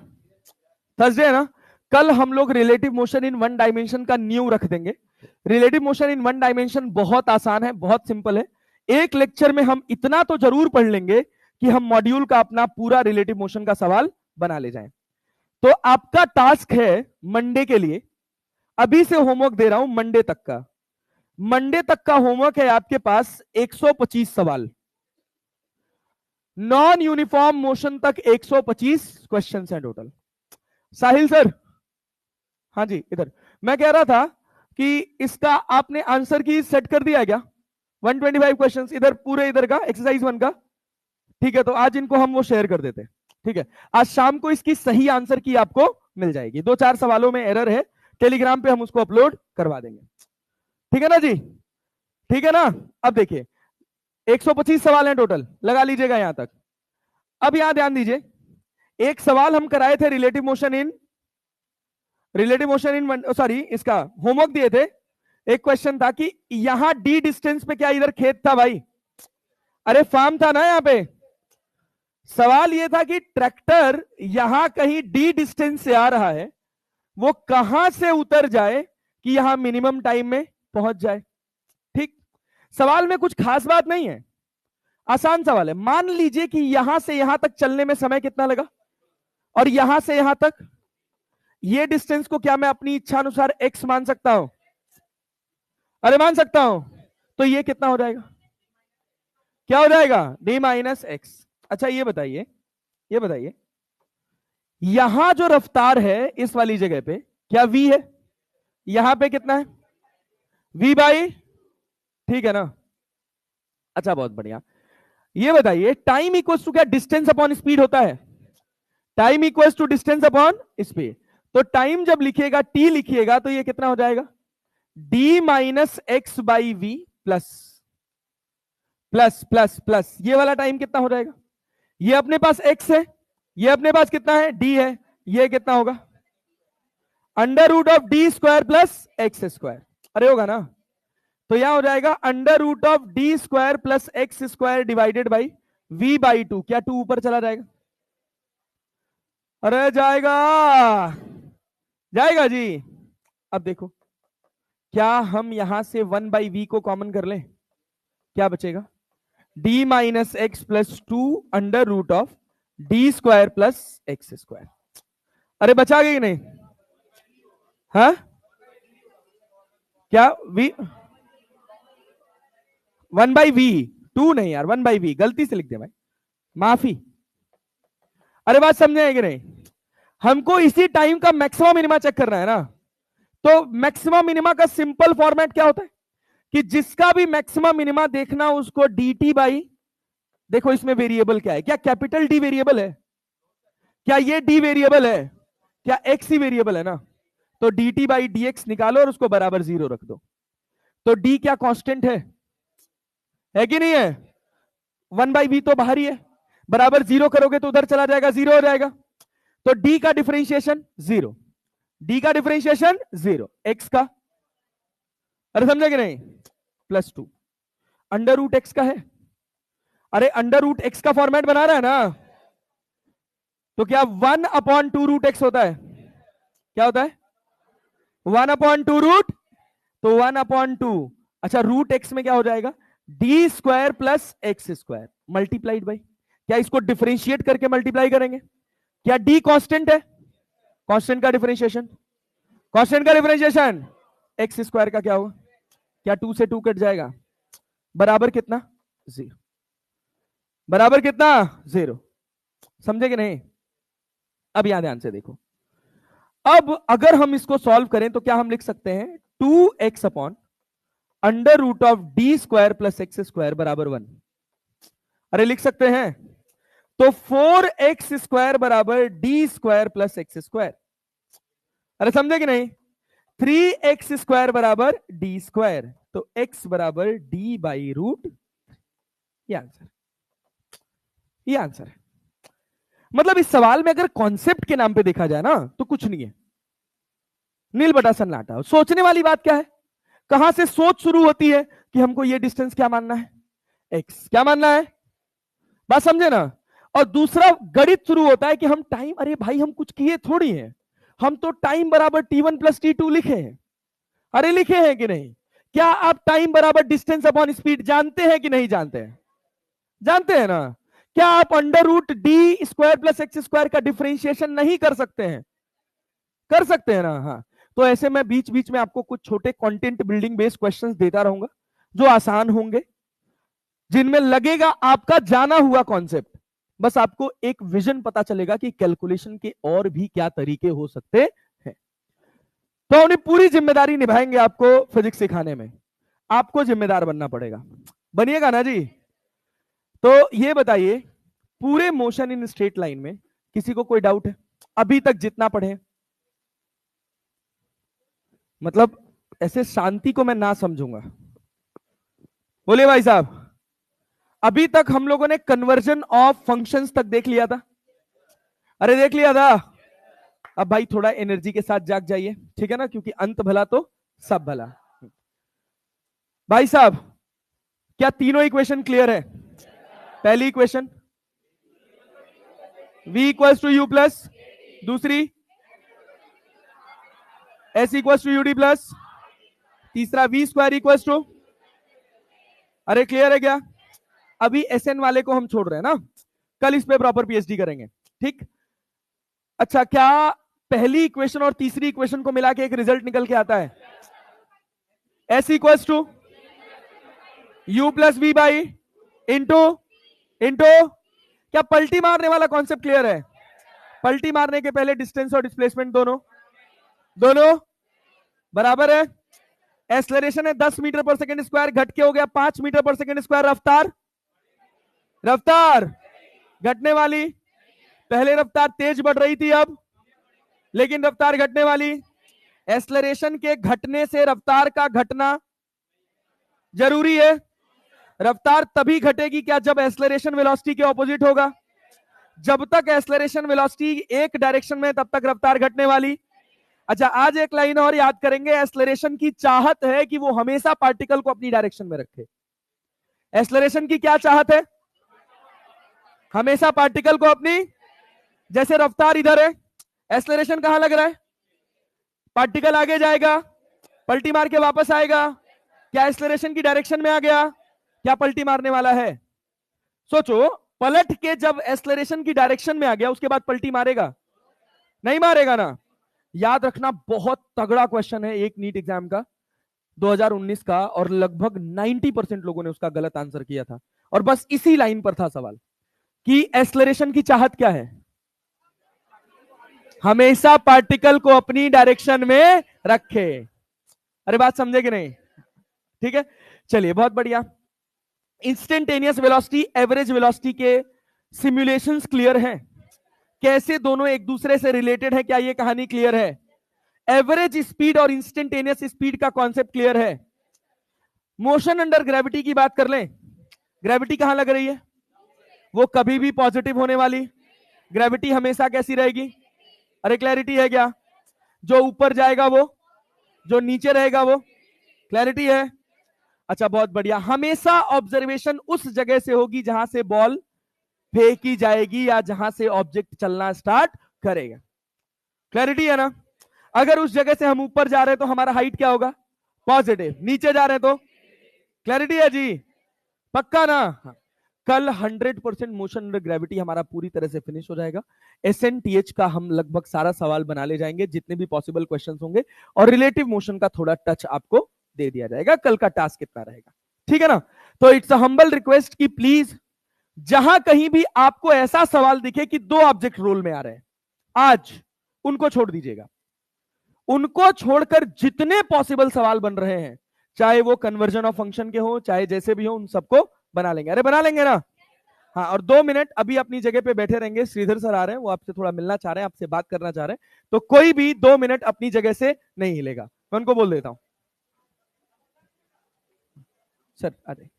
थर्सडे है ना? कल हम लोग relative motion in one dimension का न्यू रख देंगे। Relative motion in one dimension बहुत आसान है, बहुत सिंपल है। एक लेक्चर में हम इतना तो जरूर पढ़ लेंगे कि हम मॉड्यूल का अपना पूरा रिलेटिव मोशन का सवाल बना ले जाएं। तो आपका टास्क है मंडे के लिए, अभी से होमवर्क दे रहा हूं मंडे तक का। मंडे तक का होमवर्क है आपके पास 125 सवाल। नॉन यूनिफॉर्म मोशन तक 125 क्वेश्चंस हैं टोटल। साहिल सर, हाँ जी इधर, मैं कह रहा था कि इसका आपने आंसर की सेट कर दिया है क्या? 125 क्वेश्चंस इधर पूरे, इधर का एक्सरसाइज 1 का। ठीक है, तो आज इनको हम वो शेयर कर देते हैं। ठीक है, आज शाम को इसकी सही आंसर की आपको मिल जाएगी। 2-4 सवालों में एरर है, टेलीग्राम पे हम उसको अपलोड करवा देंगे। ठीक है ना जी? ठीक है ना? अब देखिए 125 सवाल हैं टोटल, लगा लीजिएगा यहां तक। अब यहां ध्यान दीजिए, एक सवाल हम कराए थे रिलेटिव मोशन इन सॉरी, इसका होमवर्क दिए थे। एक क्वेश्चन था कि यहां डी डिस्टेंस पे क्या इधर खेत था भाई? अरे फार्म था ना यहां पे। सवाल यह था कि ट्रैक्टर यहां कहीं डी डिस्टेंस से आ रहा है, वो कहां से उतर जाए कि यहां मिनिमम टाइम में पहुंच जाए। ठीक, सवाल में कुछ खास बात नहीं है, आसान सवाल है। मान लीजिए कि यहां से यहां तक चलने में समय कितना लगा, और यहां से यहां तक ये डिस्टेंस को क्या मैं अपनी इच्छा अनुसार x मान सकता हूं? अरे मान सकता हूं। तो ये कितना हो जाएगा? क्या हो जाएगा? d-x। अच्छा ये बताइए, ये बताइए, यहां जो रफ्तार है इस वाली जगह पे क्या v है? यहां पे कितना है? v/, ठीक है ना? अच्छा बहुत बढ़िया। ये बताइए, टाइम इक्वल्स टू क्या डिस्टेंस अपॉन स्पीड होता है? Time equals to distance upon speed. तो टाइम जब लिखिएगा, t लिखिएगा, तो ये कितना हो जाएगा? D minus x by v plus plus plus plus, ये वाला टाइम कितना हो जाएगा? ये अपने पास x है, ये अपने पास कितना है? d है, ये कितना होगा? Under root of d square plus x square. अरे होगा ना? तो यहां हो जाएगा under root of d square plus x square divided by v by 2। क्या 2 ऊपर चला जाएगा? अरे जाएगा, जाएगा जी। अब देखो, क्या हम यहां से 1 बाई वी को कॉमन कर लें? क्या बचेगा? D minus x plus 2 under root of d square plus x square. अरे बचा गई नहीं? हाँ, क्या वी 1 बाई वी, 2 नहीं यार, 1 बाई वी गलती से लिख दिया भाई, माफी। अरे बात समझे कि नहीं? हमको इसी टाइम का मैक्सिमम मिनिमा चेक करना है ना। तो मैक्सिमम मिनिमा का सिंपल फॉर्मेट क्या होता है कि जिसका भी मैक्सिमम मिनिमा देखना उसको dt बाई, देखो इसमें वेरिएबल क्या है? क्या कैपिटल डी वेरिएबल है? क्या ये डी वेरिएबल है? क्या एक्स ही वेरिएबल है ना? तो dt बाई dx निकालो और उसको बराबर 0 रख दो। तो d क्या कांस्टेंट है कि नहीं है? 1 बाई वी तो बाहर ही है, बराबर 0 करोगे तो उधर चला जाएगा, 0 हो जाएगा। तो d का डिफरेंशिएशन 0, d का डिफरेंशिएशन 0, x का, अरे समझे कि नहीं, प्लस 2 अंडर रूट एक्स का है। अरे अंडर रूट एक्स का फॉर्मेट बना रहा है ना, तो क्या 1/2 रूट एक्स होता है? क्या होता है? 1/2 रूट, तो 1/2, अच्छा रूट एक्स में क्या हो जाएगा? D square plus x square multiplied by, क्या इसको डिफरेंशिएट करके मल्टीप्लाई करेंगे? क्या डी कांस्टेंट है? कांस्टेंट का डिफरेंशिएशन, कांस्टेंट का डिफरेंशिएशन एक्स स्क्वायर का क्या होगा? क्या 2 से 2 कट जाएगा, बराबर कितना? 0, बराबर कितना? 0। समझे कि नहीं? अब यहां ध्यान से देखो, अब अगर हम इसको सॉल्व करें तो क्या हम लिख सकते हैं? 2x upon under root of d square plus x square बराबर 1। अरे लिख सकते हैं। तो 4x स्क्वायर बराबर D square plus x square. अरे समझे कि नहीं? 3x स्क्वायर बराबर डी स्क्वायर, तो x बराबर डी बाई रूट। ये आंसर, ये आंसर है। मतलब इस सवाल में अगर कॉन्सेप्ट के नाम पे देखा जाए ना तो कुछ नहीं है, नील बटा सन्नाटा। सोचने वाली बात क्या है? कहां से सोच शुरू होती है कि हमको ये डिस्टेंस क्या मानना है? x क्या मानना है? बात समझे ना? और दूसरा गणित शुरू होता है कि हम टाइम, अरे भाई हम कुछ किए थोड़ी हैं, हम तो टाइम बराबर t1 प्लस t2 लिखे हैं। अरे लिखे हैं कि नहीं? क्या आप टाइम बराबर डिस्टेंस अपॉन स्पीड जानते हैं कि नहीं जानते हैं? जानते हैं ना? क्या आप under root d square plus x square का डिफरेंशिएशन नहीं कर सकते हैं? कर सकते हैं ना? हाँ। तो ऐसे मैं बीच बीच में आपको कुछ छोटे कंटेंट बिल्डिंग बेस्ड क्वेश्चंस देता रहूंगा जो आसान होंगे, जिनमें लगेगा आपका जाना हुआ कॉन्सेप्ट, बस आपको एक विजन पता चलेगा कि कैलकुलेशन के और भी क्या तरीके हो सकते हैं। तो अपनी पूरी जिम्मेदारी निभाएंगे आपको फिजिक्स सिखाने में, आपको जिम्मेदार बनना पड़ेगा। बनिएगा ना जी? तो ये बताइए, पूरे मोशन इन स्ट्रेट लाइन में किसी को कोई डाउट है अभी तक जितना पढ़े? मतलब ऐसे शांति को मैं ना समझूंगा। बोलिए भाई साहब, अभी तक हम लोगों ने कन्वर्जन ऑफ फंक्शंस तक देख लिया था? अरे देख लिया था। अब भाई थोड़ा एनर्जी के साथ जाग जाइए, ठीक है ना, क्योंकि अंत भला तो सब भला। भाई साहब, क्या तीनों इक्वेशन क्लियर है? पहली equation v equals to u plus, दूसरी s equals to ut plus, तीसरा v स्क्वायर इक्वल्स टू, अरे क्लियर है क्या? अभी एसएन वाले को हम छोड़ रहे हैं ना, कल इस पे प्रॉपर पीएचडी करेंगे, ठीक? अच्छा, क्या पहली इक्वेशन और तीसरी इक्वेशन को मिला के एक रिजल्ट निकल के आता है? s equals to u plus v by into into, क्या पलटी मारने वाला कॉन्सेप्ट क्लियर है? पलटी मारने के पहले डिस्टेंस और डिस्प्लेसमेंट दोनों दोनों बराबर है। एक्सेलरेशन है 10 मीटर पर सेकंड स्क्वायर, घट के हो गया 5 मीटर पर सेकंड स्क्वायर। रफ्तार, रफ्तार घटने वाली, पहले रफ्तार तेज बढ़ रही थी अब, लेकिन रफ्तार घटने वाली। एक्सलरेशन के घटने से रफ्तार का घटना जरूरी है। रफ्तार तभी घटेगी क्या जब एक्सलरेशन वेलोसिटी के ऑपोजिट होगा। जब तक एक्सलरेशन वेलोसिटी एक डायरेक्शन में तब तक रफ्तार घटने वाली। अच्छा, आज एक लाइन और याद करेंगे। एक्सलरेशन की चाहत है कि वो हमेशा पार्टिकल को अपनी डायरेक्शन में रखे। एक्सलरेशन की क्या चाहत है? हमेशा पार्टिकल को अपनी, जैसे रफ्तार इधर है, एक्सलरेशन कहां लग रहा है? पार्टिकल आगे जाएगा, पलटी मार के वापस आएगा, क्या एक्सलरेशन की डायरेक्शन में आ गया? क्या पलटी मारने वाला है? सोचो, पलट के जब एक्सलरेशन की डायरेक्शन में आ गया उसके बाद पलटी मारेगा? नहीं मारेगा ना। याद रखना, बहुत तगड़ा क्वेश्चन है एक नीट एग्जाम का 2019 का, और लगभग 90% लोगों ने उसका गलत आंसर किया था। और बस इसी लाइन पर था सवाल कि एक्सलरेशन की चाहत क्या है? हमेशा पार्टिकल को अपनी डायरेक्शन में रखे। अरे बात समझे कि नहीं? ठीक है, चलिए बहुत बढ़िया। इंस्टेंटेनियस वेलोसिटी, एवरेज वेलोसिटी के सिमुलेशंस क्लियर हैं? कैसे दोनों एक दूसरे से रिलेटेड है, क्या ये कहानी क्लियर है? एवरेज स्पीड और इंस्टेंटेनियस स्पीड का कॉन्सेप्ट क्लियर है? मोशन अंडर ग्रेविटी की बात कर लें। ग्रेविटी कहां लग रही है? वो कभी भी पॉजिटिव होने वाली। ग्रेविटी हमेशा कैसी रहेगी? अरे क्लैरिटी है क्या? जो ऊपर जाएगा वो, जो नीचे रहेगा वो। क्लैरिटी है? अच्छा बहुत बढ़िया। हमेशा ऑब्जर्वेशन उस जगह से होगी जहां से बॉल फेंकी जाएगी या जहां से ऑब्जेक्ट चलना स्टार्ट करेगा। क्लैरिटी है ना? अगर उस जगह से हम ऊपर जा रहे हैं तो हमारा हाइट क्या होगा? पॉजिटिव। नीचे जा रहे हैं तो? क्लैरिटी है जी? पक्का ना? कल 100% मोशन अंडर ग्रेविटी हमारा पूरी तरह से फिनिश हो जाएगा। एसएनटीएच का हम लगभग सारा सवाल बना ले जाएंगे, जितने भी पॉसिबल क्वेश्चंस होंगे, और रिलेटिव मोशन का थोड़ा टच आपको दे दिया जाएगा। कल का टास्क कितना रहेगा, ठीक है ना? तो इट्स अ हम्बल रिक्वेस्ट कि प्लीज जहां कहीं भी आपको ऐसा सवाल दिखे कि दो ऑब्जेक्ट रोल में आ रहे हैं, आज उनको छोड़ दीजिएगा। उनको छोड़कर जितने पॉसिबल सवाल बन रहे हैं, चाहे वो कन्वर्जन ऑफ फंक्शन के हो, चाहे जैसे भी हो, उन सबको बना लेंगे। अरे बना लेंगे ना? हाँ, और 2 मिनट अभी अपनी जगह पे बैठे रहेंगे। श्रीधर सर आ रहे हैं, वो आपसे थोड़ा मिलना चाह रहे हैं, आपसे बात करना चाह रहे हैं, तो कोई भी 2 मिनट अपनी जगह से नहीं हिलेगा। मैं उनको बोल देता हूं। सर आ जाए।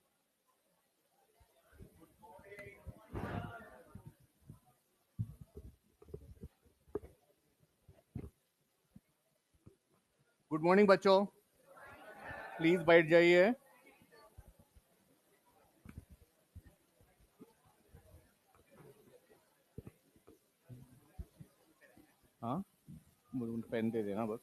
गुड मॉर्निंग बच्चों, प्लीज बैठ जाइए। हाँ, मुझे पेन दे देना बस।